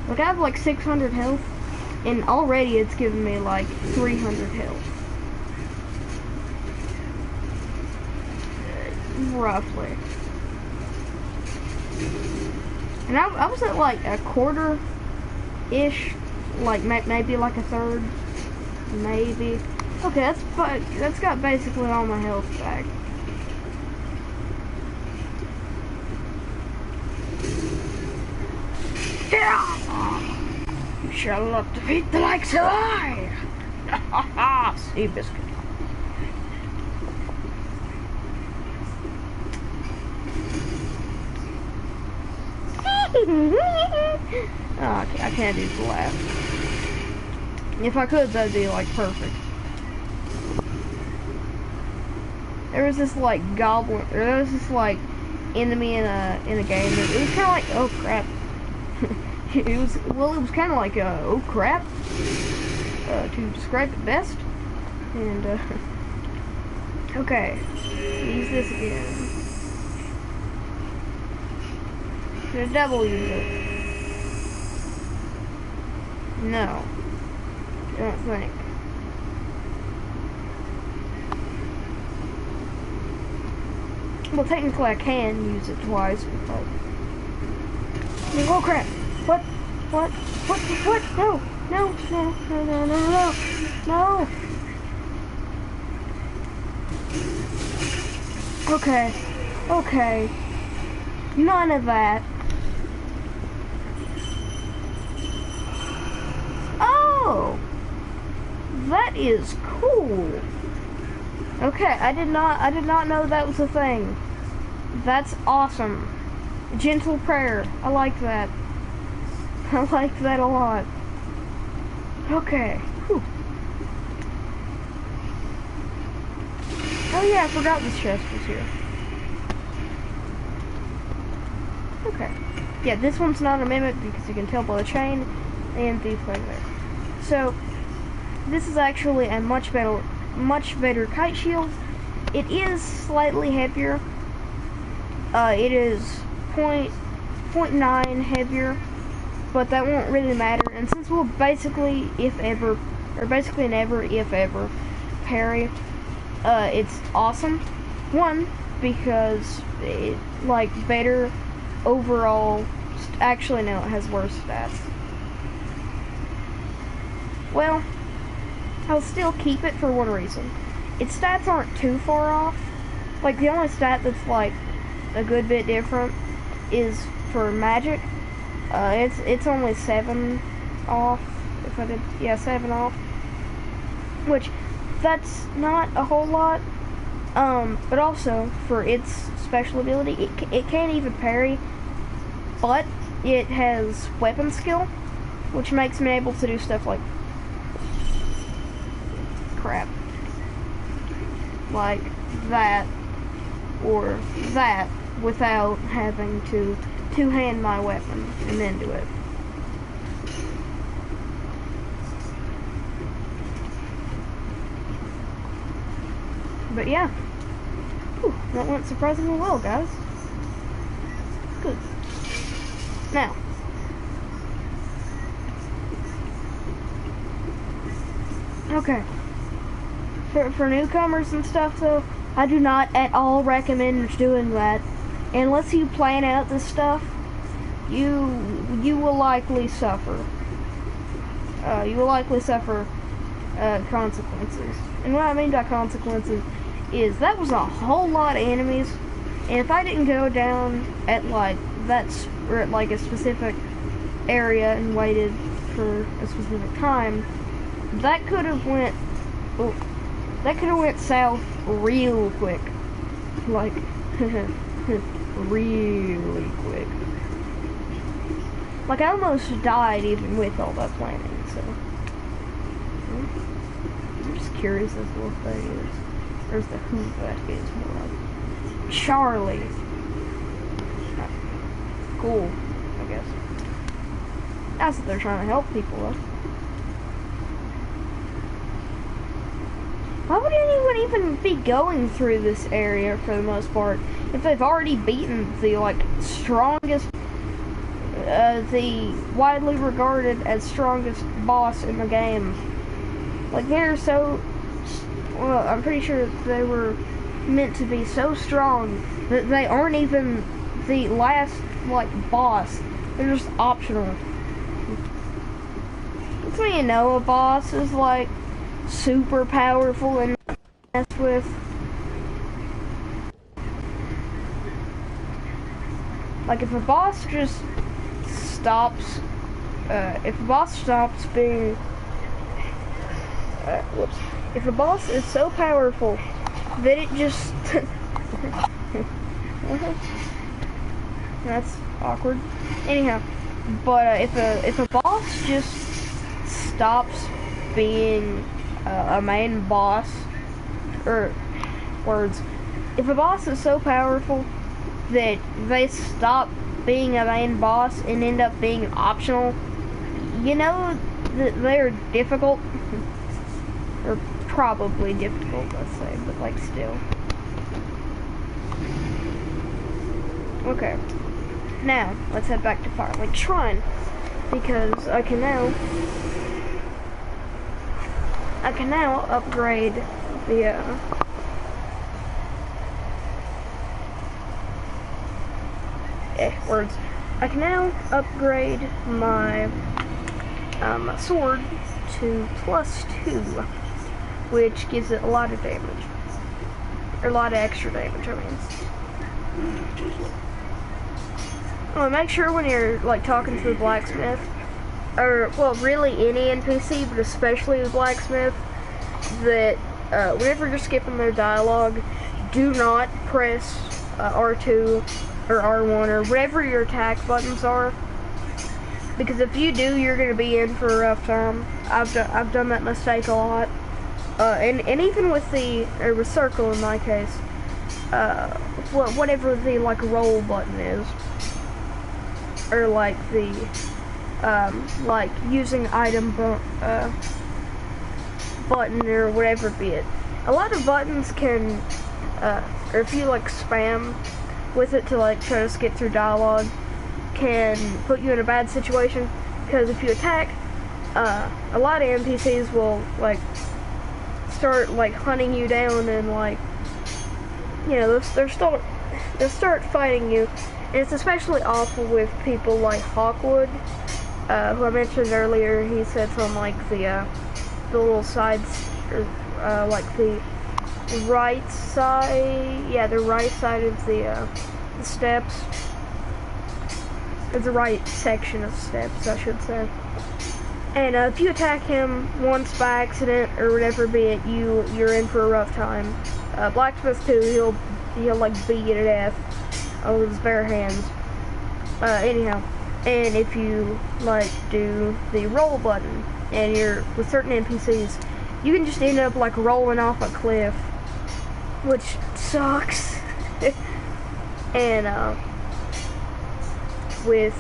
Like I have like 600 health, and already it's given me like 300 health. Roughly. And I was at like a quarter-ish, like maybe like a third, maybe. Okay, that's got basically all my health back. Yeah! You shall not defeat the likes of I! Ha ha ha! Sea biscuit. Oh, I can't do the laugh. If I could, that'd be like perfect. There was this like goblin, or there was this like enemy in a game. It was kind of like, oh crap. it was kind of like oh crap, to describe it best. And okay, use this again. Should a devil use it? No. Don't think. Well, technically I can use it twice, but... Oh crap! What? What? What? What? No! No! No! No! No! No! No! No! Okay. Okay. None of that. Oh! That is cool. Okay, I did not know that was a thing. That's awesome. Gentle prayer. I like that. I like that a lot. Okay. Whew. Oh yeah, I forgot this chest was here. Okay. Yeah, this one's not a mimic because you can tell by the chain and the thing there. So, this is actually a much better kite shield. It is slightly heavier. It is 0.9 heavier, but that won't really matter. And since we'll basically, if ever, or basically never, if ever, parry, it's awesome. One, because it, like, better overall, actually no, it has worse stats. Well, I'll still keep it for one reason. Its stats aren't too far off. Like, the only stat that's, like, a good bit different is for magic. It's only 7 off, if I did, yeah, 7 off. Which, that's not a whole lot. But also, for its special ability, it can't even parry, but it has weapon skill, which makes me able to do stuff like crap. Like that, or that, without having to two-hand my weapon and then do it. But yeah. Whew, that went surprisingly well, guys. Good. Now, okay. For newcomers and stuff, though, I do not at all recommend doing that. Unless you plan out this stuff, you will likely suffer. You will likely suffer consequences. And what I mean by consequences is that was a whole lot of enemies, and if I didn't go down at like or at like a specific area and waited for a specific time, that could have went south real quick, like really quick. Like I almost died even with all that planning. So I'm just curious as to what that is. There's the who that is more of. Charlie. Cool, I guess. That's what they're trying to help people with. Why would anyone even be going through this area for the most part if they've already beaten the like strongest, the widely regarded as strongest boss in the game? Like they're so, well, I'm pretty sure they were meant to be so strong that they aren't even the last like boss. They're just optional. That's when you know a boss is like super powerful and mess with. Like if a boss just stops, if a boss stops being, whoops. If a boss is so powerful that it just, that's awkward. Anyhow, but if a boss just stops being a main boss, or words, if a boss is so powerful that they stop being a main boss and end up being optional, you know that they're difficult, or probably difficult, let's say, but like still. Okay, now let's head back to Firelink Shrine, because I can now upgrade the words. I can now upgrade my sword to +2, which gives it a lot of damage. Or a lot of extra damage, I mean. Well, make sure when you're like talking to the blacksmith, or well, really any NPC, but especially the blacksmith, that whenever you're skipping their dialogue, do not press R2 or R1 or whatever your attack buttons are, because if you do, you're gonna be in for a rough time. I've done that mistake a lot, and even with with circle in my case, whatever the like roll button is, or like the like using item button or whatever be it. A lot of buttons can, or if you like spam with it to like try to skip through dialogue, can put you in a bad situation, because if you attack, a lot of NPCs will like start like hunting you down, and like, you know, they'll start fighting you. And it's especially awful with people like Hawkwood, who I mentioned earlier. He sits on like the little sides, or like the right side, yeah, the right side of the steps. It's the right section of steps, I should say. And if you attack him once by accident or whatever be it, you're in for a rough time. Blacksmith too, he'll like beat you to death with his bare hands. Anyhow, and if you like do the roll button, and you're with certain NPCs, you can just end up like rolling off a cliff, which sucks. And with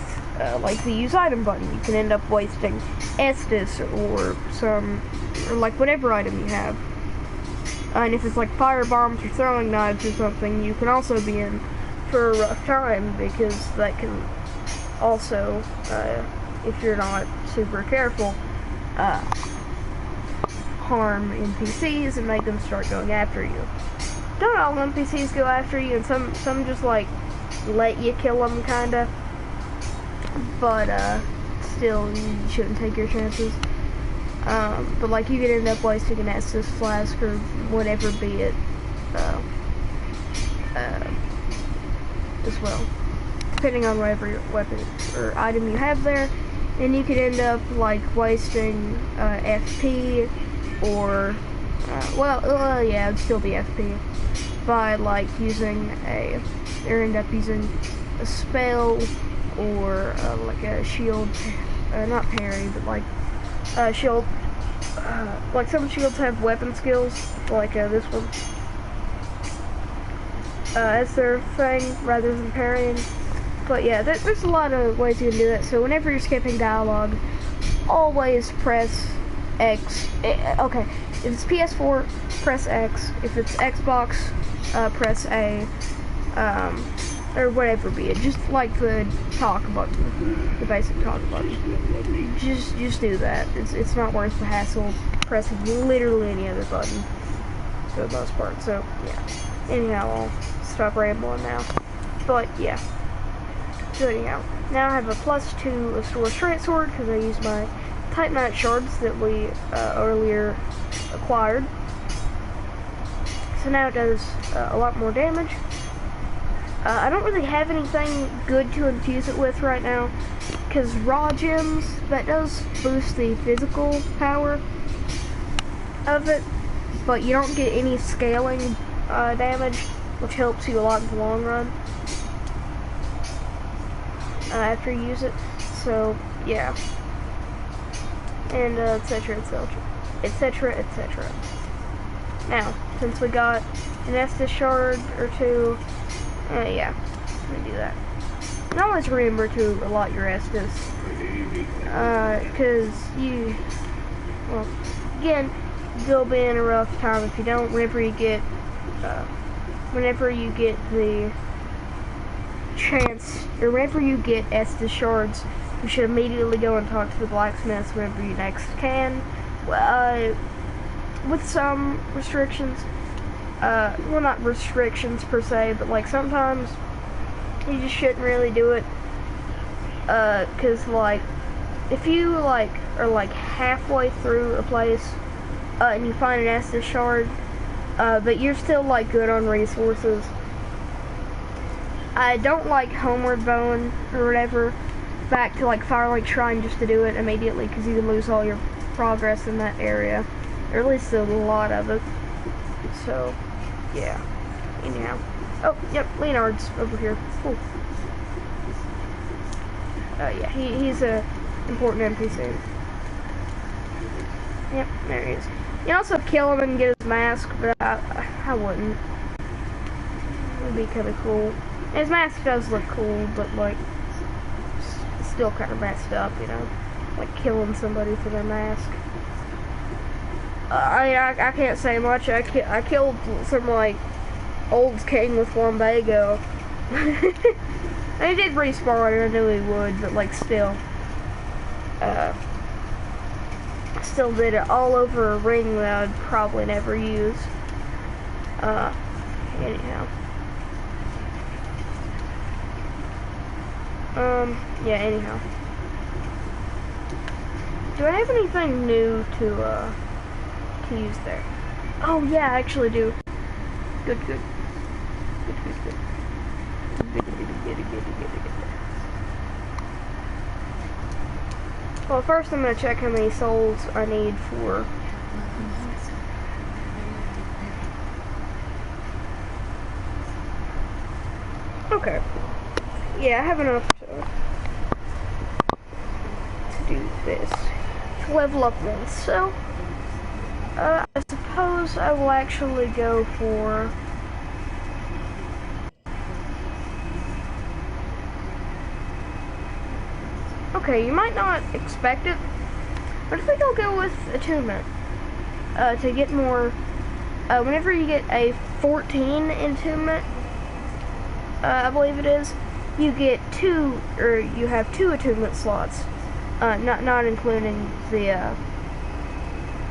like the use item button, you can end up wasting Estus or like whatever item you have. And if it's like fire bombs or throwing knives or something, you can also be in for a rough time, because that can also, if you're not super careful, harm NPCs and make them start going after you. Don't all NPCs go after you, and some just like let you kill them, kinda. But still, you shouldn't take your chances. But like, you could end up wasting an Estus flask or whatever be it, as well, depending on whatever weapon or item you have there. And you could end up like wasting FP, or yeah, it'd still be FP, by like using or end up using a spell, or like a shield, not parry, but like shield, like some shields have weapon skills, like this one, as their thing rather than parrying. But yeah, there's a lot of ways you can do that. So whenever you're skipping dialogue, always press X. Okay, if it's PS4, press X. If it's Xbox, press A, or whatever be it. Just like the talk button, the basic talk button. Just do that. It's not worth the hassle pressing literally any other button for the most part. So yeah. Anyhow, I'll stop rambling now. But yeah. So anyhow, now I have a +2 Restore Straight Sword, because I used my Titanite shards that we earlier acquired. So now it does a lot more damage. I don't really have anything good to infuse it with right now, because raw gems, that does boost the physical power of it, but you don't get any scaling damage, which helps you a lot in the long run after you use it. So yeah, and etc, etc, etc. Now, since we got an Estus shard or two, yeah, let me do that. And always remember to allot your Estus, because well, again, you'll be in a rough time if you don't. Whenever you get the chance, or whenever you get Estus shards, you should immediately go and talk to the blacksmith whenever you next can. With some restrictions, well, not restrictions per se, but like sometimes you just shouldn't really do it. Cause like, if you like are like halfway through a place, and you find an Estus shard, but you're still like good on resources, I don't like homeward bowing or whatever back to like Firelight Shrine just to do it immediately, because you can lose all your progress in that area, or at least a lot of it. So yeah, anyhow. Oh yep, Leonard's over here. Cool. Yeah, he's a important NPC. Yep, there he is. You can also kill him and get his mask, but I wouldn't. It would be kind of cool. His mask does look cool, but like, it's still kind of messed up, you know? Like killing somebody for their mask. I can't say much. I killed some like old king with Wombago. And he did respawn, and I knew he would, but like still. Still did it all over a ring that I'd probably never use. Anyhow. Yeah, anyhow. Do I have anything new to use there? Oh, yeah, I actually do. Good. Well, first I'm gonna check how many souls I need for... Okay. Yeah, I have enough to do this. To level up then. So, I suppose I will actually go for... Okay, you might not expect it, but I think I'll go with Attunement. To get more... whenever you get a 14 Attunement, I believe it is, you get you have 2 Attunement slots. Not including the,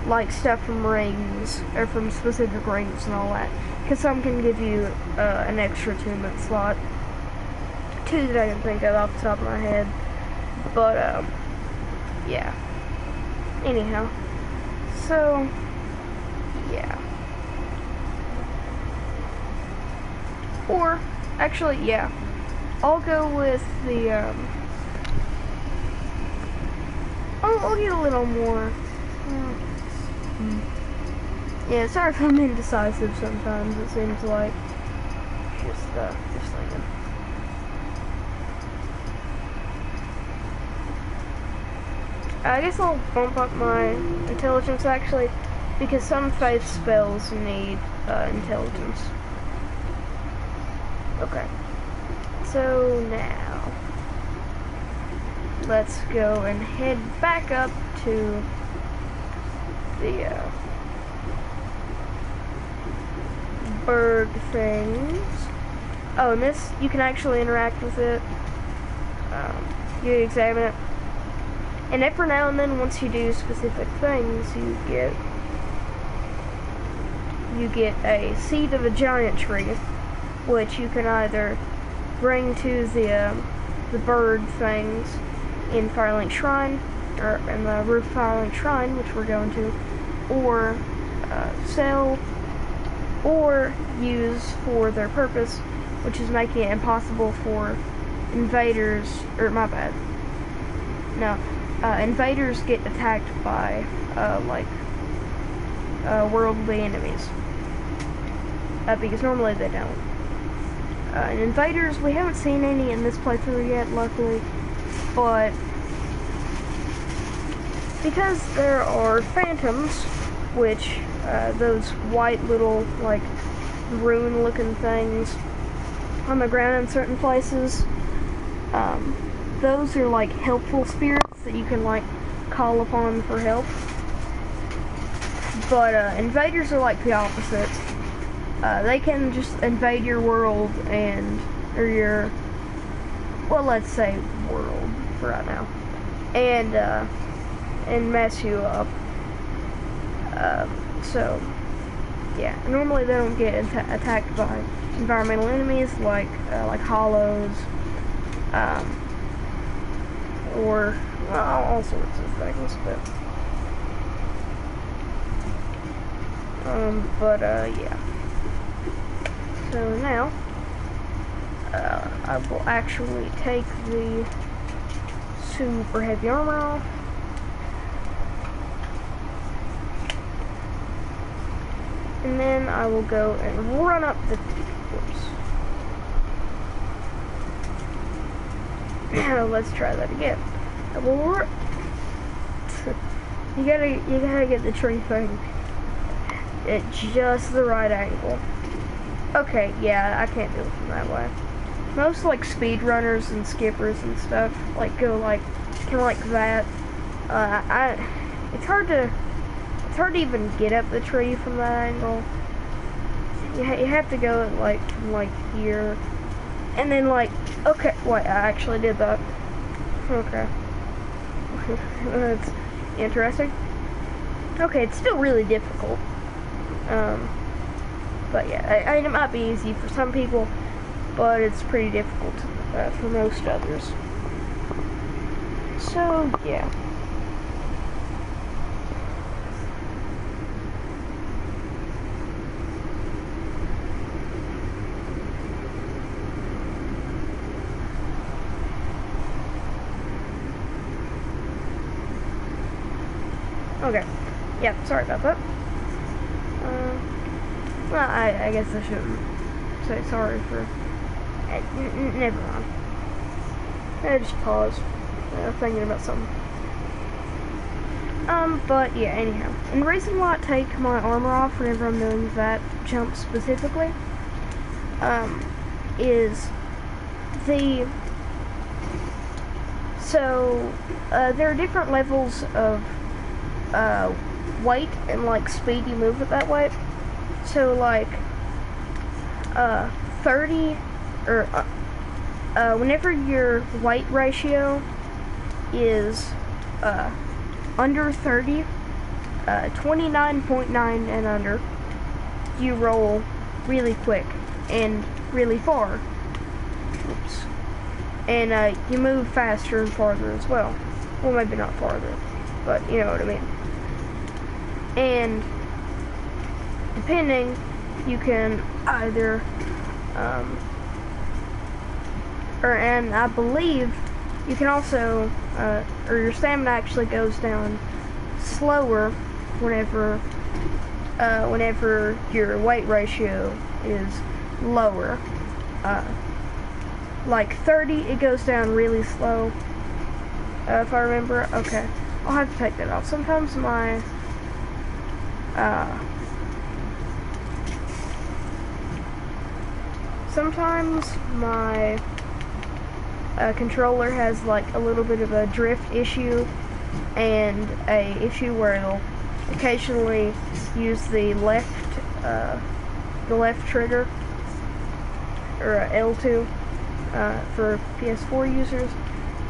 like, stuff from rings, or from specific rings and all that. Because some can give you, an extra Attunement slot. 2 that I can think of off the top of my head. But, yeah. Anyhow. So, yeah. Or, actually, yeah. I'll go with the, I'll get a little more. Yeah, sorry if I'm indecisive sometimes, it seems like. Just thinking. I guess I'll bump up my intelligence, actually, because some faith spells need intelligence. Okay. So now, let's go and head back up to the bird things. Oh, and this, you can actually interact with it. You examine it. And every now and then, once you do specific things, you get a seed of a giant tree, which you can either bring to the bird things in Firelink Shrine, or in the roof Firelink Shrine, which we're going to, or sell, or use for their purpose, which is making it impossible for invaders, or my bad, no. Invaders get attacked by, worldly enemies. Because normally they don't. And invaders, we haven't seen any in this playthrough yet, luckily. But, because there are phantoms, which, those white little, like, rune-looking things on the ground in certain places, those are, like, helpful spirits that you can, like, call upon for help. But, invaders are like the opposite. They can just invade your world or your, well, let's say world for right now, and mess you up. So, yeah, normally they don't get attacked by environmental enemies like hollows, or well, all sorts of things. But yeah. So now, I will actually take the super heavy armor off. And then I will go and run up the whoops. Now let's try that again. I will you gotta get the tree thing at just the right angle. Okay, yeah, I can't do it from that way. Most like speedrunners and skippers and stuff like go like kind of like that. It's hard to even get up the tree from that angle. You have to go like from like here, and then like okay, wait, I actually did that. Okay, that's interesting. Okay, it's still really difficult. But yeah, I mean, it might be easy for some people, but it's pretty difficult for most others. So yeah. Okay. Yeah, sorry about that. Well, I guess I shouldn't say sorry for... never mind. I just paused, thinking about something. But yeah, anyhow. And the reason why I take my armor off whenever I'm doing that jump specifically, is the... So, there are different levels of weight and like speed you move at that weight. So like 30 or whenever your weight ratio is under 30, 29.9 and under, you roll really quick and really far. Oops. And you move faster and farther as well. Well, maybe not farther, but you know what I mean. And depending, you can either, and I believe you can also, or your stamina actually goes down slower whenever your weight ratio is lower. Like 30, it goes down really slow, if I remember. Okay, I'll have to take that off. Sometimes my controller has like a little bit of a drift issue and a issue where it'll occasionally use the left trigger, or L2 for PS4 users.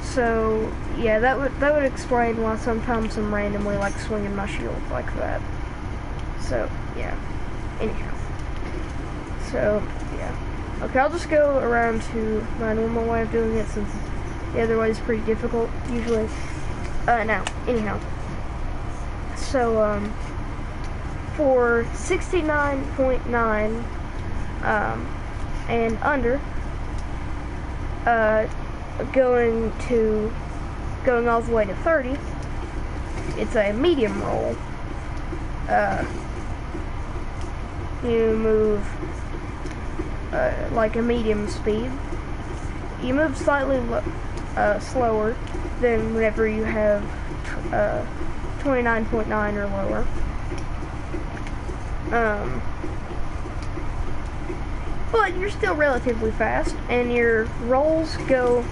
So yeah, that would explain why sometimes I'm randomly like swinging my shield like that. So yeah, anyhow. So yeah. Okay, I'll just go around to my normal way of doing it since the other way is pretty difficult usually. Now, anyhow. So for 69.9 and under, going all the way to 30, it's a medium roll. You move like a medium speed. You move slightly slower than whenever you have 29.9 or lower. But you're still relatively fast, and your rolls go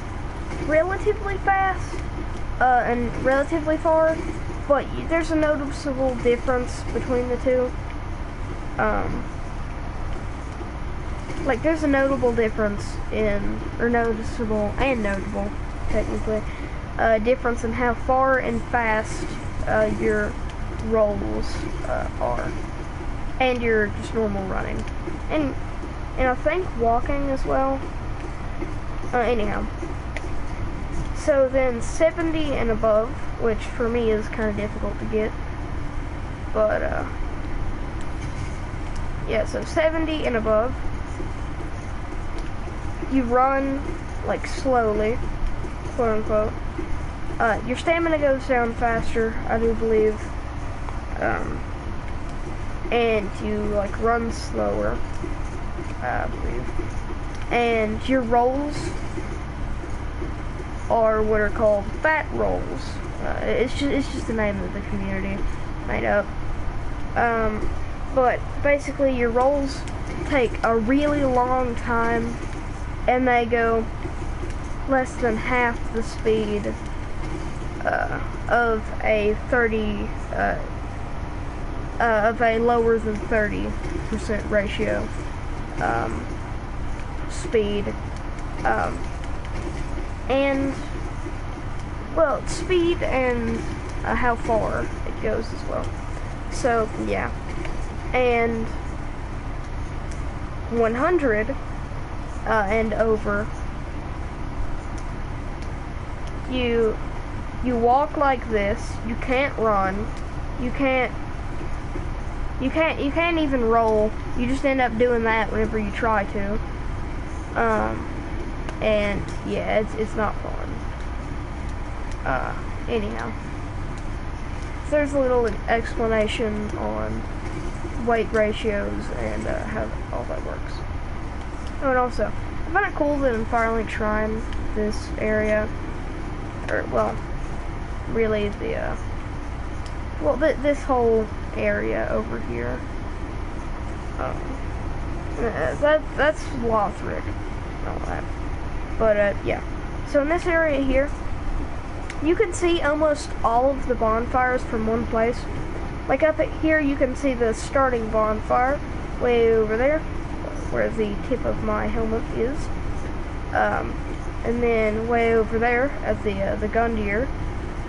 relatively fast and relatively far, but there's a noticeable difference between the two. Like there's a notable difference in, or noticeable and notable, technically, difference in how far and fast your rolls are. and your just normal running, and I think walking as well. Anyhow, so then 70 and above, which for me is kind of difficult to get, but yeah, so 70 and above, you run like slowly, quote unquote. Your stamina goes down faster, I do believe, and you like run slower, I believe. And your rolls are what are called fat rolls. It's just the name that the community made up. But basically, your rolls take a really long time, and they go less than half the speed of a 30 of a lower than 30% ratio speed, and well, speed and how far it goes as well. So yeah, and 100 and over, you walk like this. You can't run. You can't even roll. You just end up doing that whenever you try to. And yeah, it's not fun. Anyhow, so there's a little explanation on weight ratios and how all that works. Oh, and also, I find it cool that in Firelink Shrine, this area, or well, really this whole area over here, that's Lothric, all that. But yeah, so in this area here, you can see almost all of the bonfires from one place. Like up at here, you can see the starting bonfire way over there, where the tip of my helmet is. And then way over there at the Gundyr,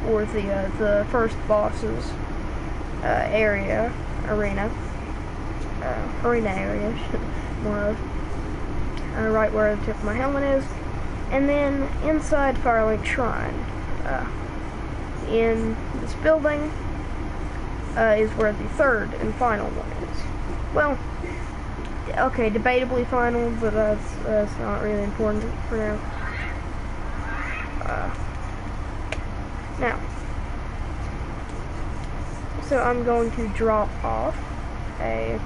or the first boss's arena area, more of, right where the tip of my helmet is. And then inside Firelink Shrine, in this building, is where the third and final one is. Well, okay, debatably final, but that's not really important for now. Now, so I'm going to drop off I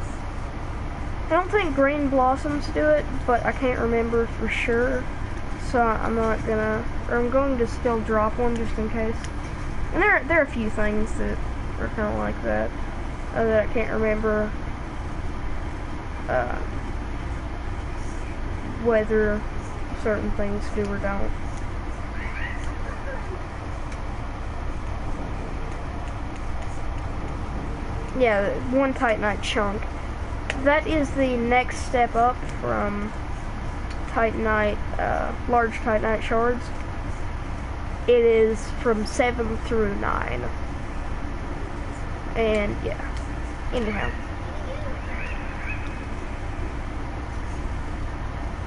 don't think green blossoms do it, but I can't remember for sure. So I'm going to still drop one just in case. And there are a few things that are kind of like that, that I can't remember whether certain things do or don't. Yeah, one Titanite chunk. That is the next step up from Titanite, large Titanite shards. It is from 7 through 9. And yeah, anyhow.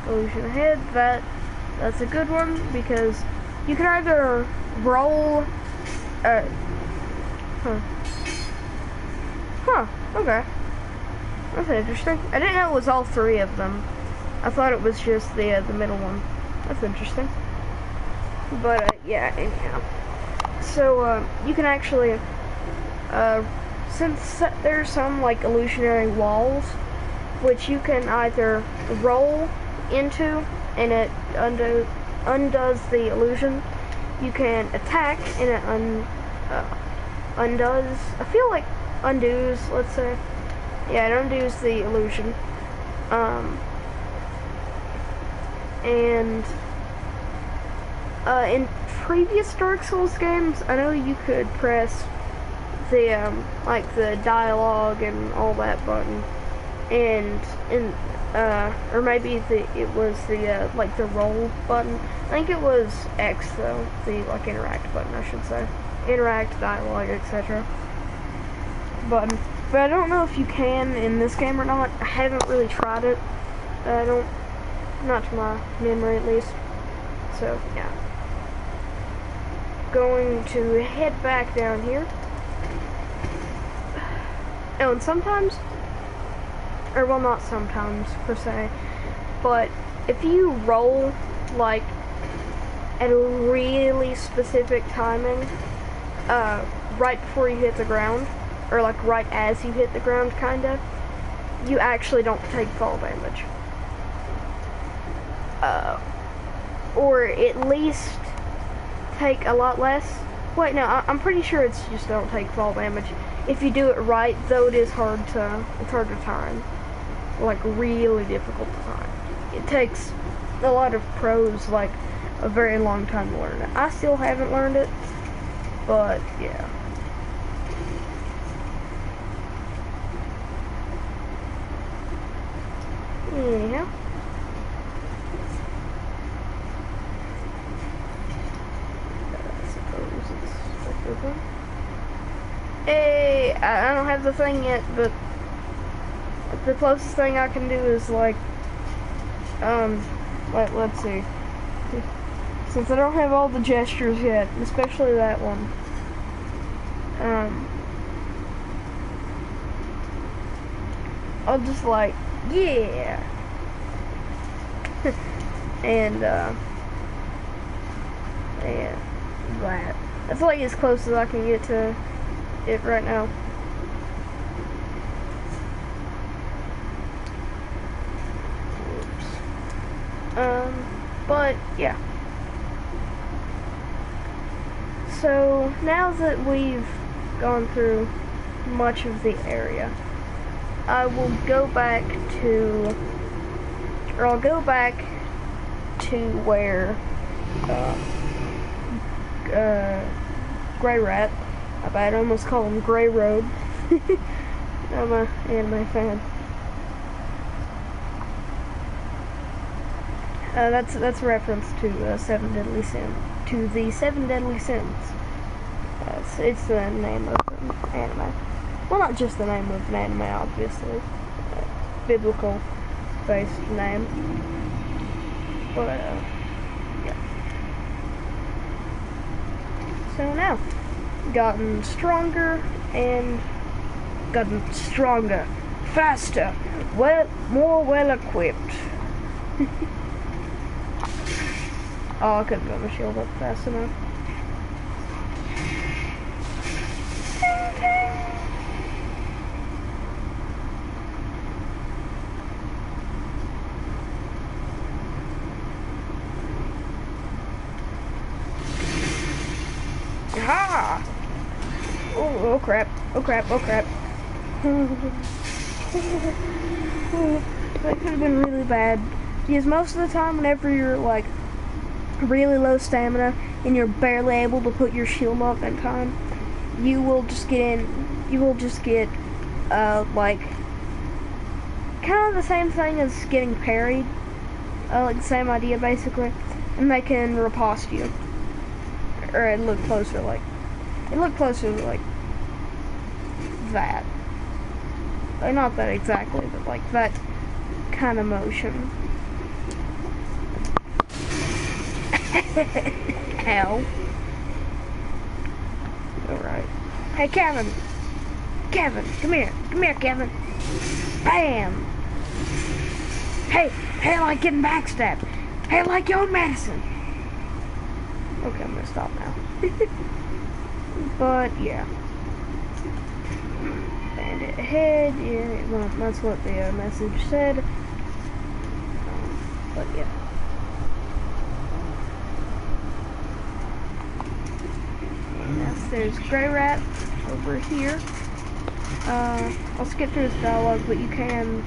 Illusion ahead, that's a good one, because you can either roll, okay. That's interesting. I didn't know it was all three of them. I thought it was just the middle one. That's interesting. But, yeah, anyhow. So, you can actually, since there's some, like, illusionary walls, which you can either roll into, and it undoes the illusion. You can attack, and it undoes, I feel like undoes, let's say. Yeah, it undoes the illusion. And in previous Dark Souls games, I know you could press the like the dialogue and all that button, and or maybe it was the like the roll button. I think it was X though, the like interact button, I should say, interact, dialogue, etc. button. But I don't know if you can in this game or not. I haven't really tried it. Not to my memory at least. So, yeah. Going to head back down here. Oh, and sometimes, or well, not sometimes per se, but if you roll like at a really specific timing, right before you hit the ground, or like right as you hit the ground, kinda, you actually don't take fall damage. Or at least take a lot less. Wait, no, I'm pretty sure it's just don't take fall damage. If you do it right, though, it's hard to time. Like, really difficult to time. It takes a lot of pros, like, a very long time to learn it. I still haven't learned it, but, yeah. Anyhow. I suppose it's like this one. Hey, I don't have the thing yet, but the closest thing I can do is like, let's see. Since I don't have all the gestures yet, especially that one, I'll just like, yeah, and that. That's like as close as I can get to it right now. Oops. But yeah. So now that we've gone through much of the area, I will go back to, I'll go back to where Grey Rat. I almost call him Grey Road. I'm an anime fan. That's a reference to Seven Deadly Sins. To the Seven Deadly Sins. It's the name of an anime. Well, not just the name of an anime, obviously. Biblical-based name. But, yeah. So now, gotten stronger, faster, more well-equipped. Oh, I couldn't get my shield up fast enough. Ha! Oh crap, oh crap, oh crap. That could have been really bad. Because most of the time, whenever you're like really low stamina and you're barely able to put your shield up in time, you will just get like kind of the same thing as getting parried, like the same idea basically, and they can riposte you, or it looked closer to like that, not that exactly, but like that kind of motion. Hell. Alright. Hey, Kevin, come here, Kevin. Bam! Hey, I like getting backstabbed. Hey, I like your own medicine. Okay, I'm gonna stop now. But, yeah. Bandit ahead, yeah, well, that's what the message said. But, yeah. There's Grey Rat over here. I'll skip through this dialogue, but you can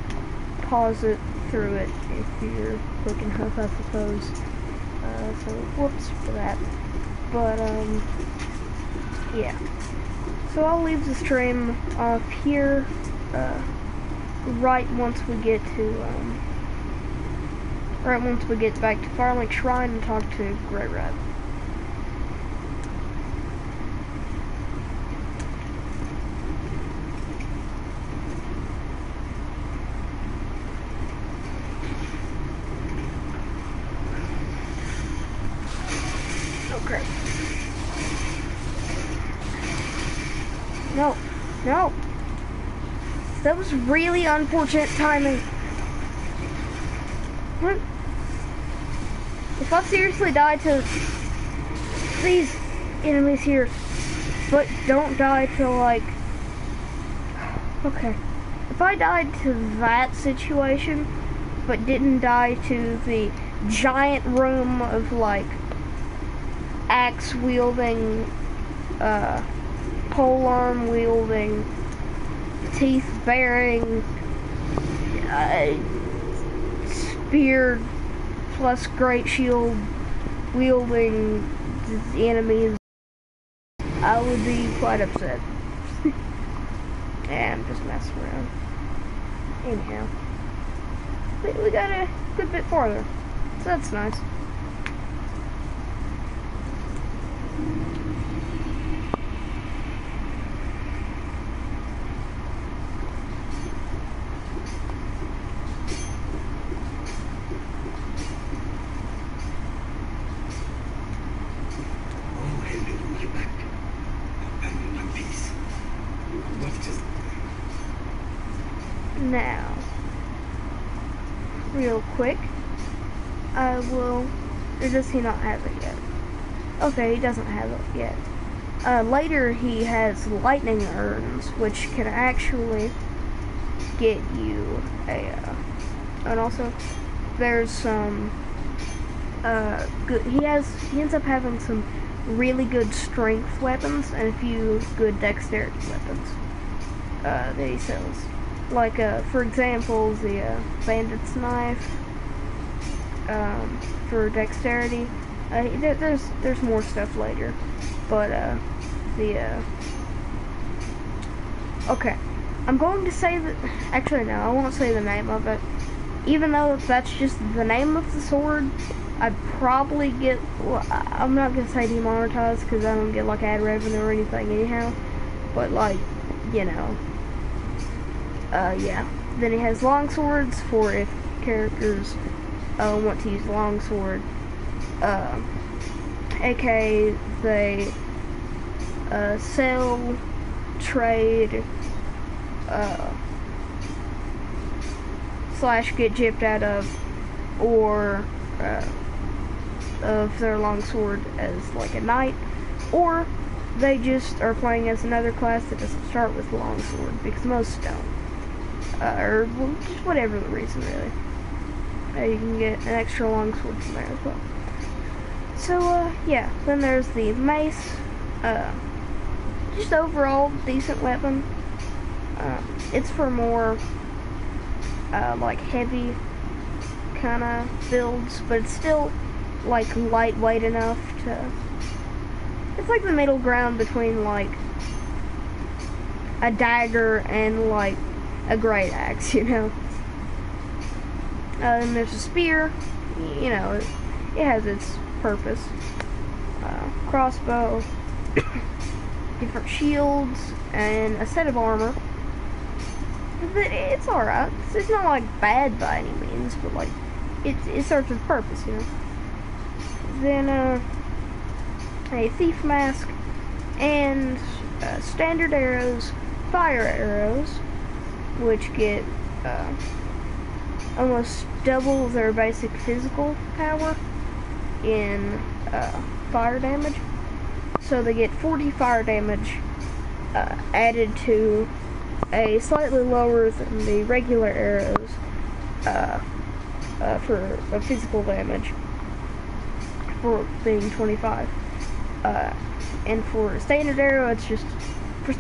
pause it through it if you're quick enough, I suppose. So whoops for that. But yeah. So I'll leave the stream off here. Right once we get back to Firelink Shrine and talk to Grey Rat. was really unfortunate timing. What? If I seriously die to these enemies here, but don't die to like, okay. If I died to that situation, but didn't die to the giant room of like axe wielding, polearm wielding, teeth bearing, spear plus great shield wielding enemies, I would be quite upset. And just messing around. Anyhow, we got a good bit farther, so that's nice. Now, real quick, I will, or does he not have it yet? Okay, he doesn't have it yet. Later he has lightning urns, which can actually get you a, and also there's some, good, he ends up having some really good strength weapons and a few good dexterity weapons, that he sells. Like, for example, the bandit's knife, for dexterity. There's more stuff later, but okay, I'm going to say that. Actually, no, I won't say the name of it. Even though that's just the name of the sword, I'd probably get. Well, I'm not gonna say demonetized because I don't get like ad revenue or anything anyhow. But like, you know. Yeah. Then he has long swords for if characters want to use longsword. aka they sell, trade, slash get gypped out of, or of their longsword as like a knight, or they just are playing as another class that doesn't start with longsword, because most don't. Or well, just whatever the reason, really. You can get an extra longsword from there as well. So, yeah. Then there's the mace. Just overall decent weapon. It's for more, like heavy kind of builds, but it's still like lightweight enough to. It's like the middle ground between like a dagger and like a great axe, you know. And there's a spear, you know, it has its purpose. Crossbow, different shields, and a set of armor. It's alright. It's not like bad by any means, but like it serves its purpose, you know. Then a thief mask and standard arrows, fire arrows, which get almost double their basic physical power in fire damage. So they get 40 fire damage added to a slightly lower than the regular arrows for physical damage, for being 25. And for a standard arrow, it's just for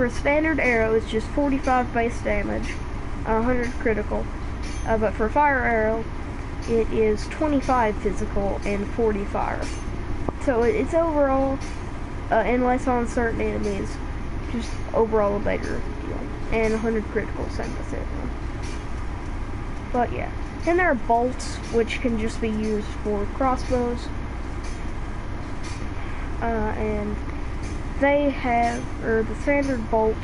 a standard arrow, it's just 45 base damage, 100 critical. But for a fire arrow, it is 25 physical and 40 fire. So it's overall, unless on certain enemies, just overall a better deal. And 100 critical, same with it. But yeah. Then there are bolts, which can just be used for crossbows. And they have, or the standard bolt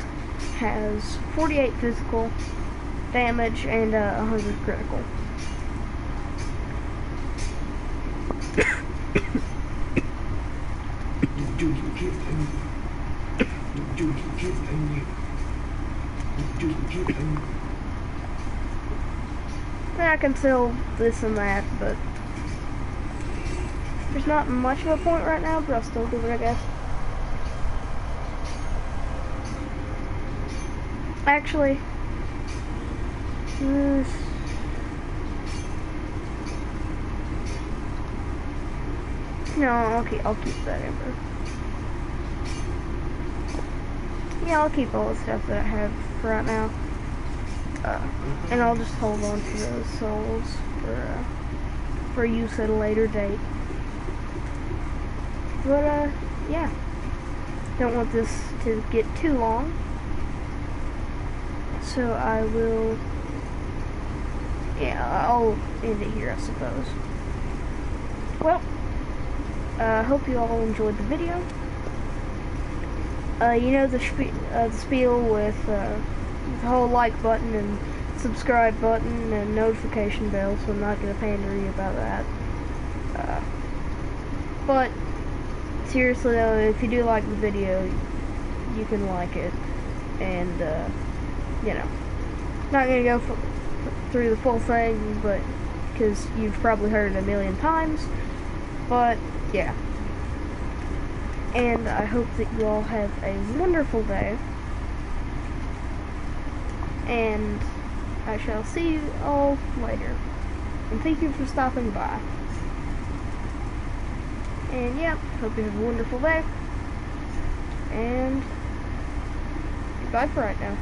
has 48 physical damage and 100 critical. I can sell this and that, but there's not much of a point right now, but I'll still do it, I guess. Actually, no, I'll keep that ember. Yeah, I'll keep all the stuff that I have for right now. And I'll just hold on to those souls for use at a later date. But, yeah. Don't want this to get too long. So I will, yeah, I'll end it here, I suppose. Well, I hope you all enjoyed the video. You know the spiel with the whole like button and subscribe button and notification bell, so I'm not going to pander you about that. But seriously though, if you do like the video, you can like it, and you know, not going to go through the full thing, but because you've probably heard it a million times, but yeah. And I hope that you all have a wonderful day, and I shall see you all later. And thank you for stopping by. And yeah, hope you have a wonderful day, and goodbye for right now.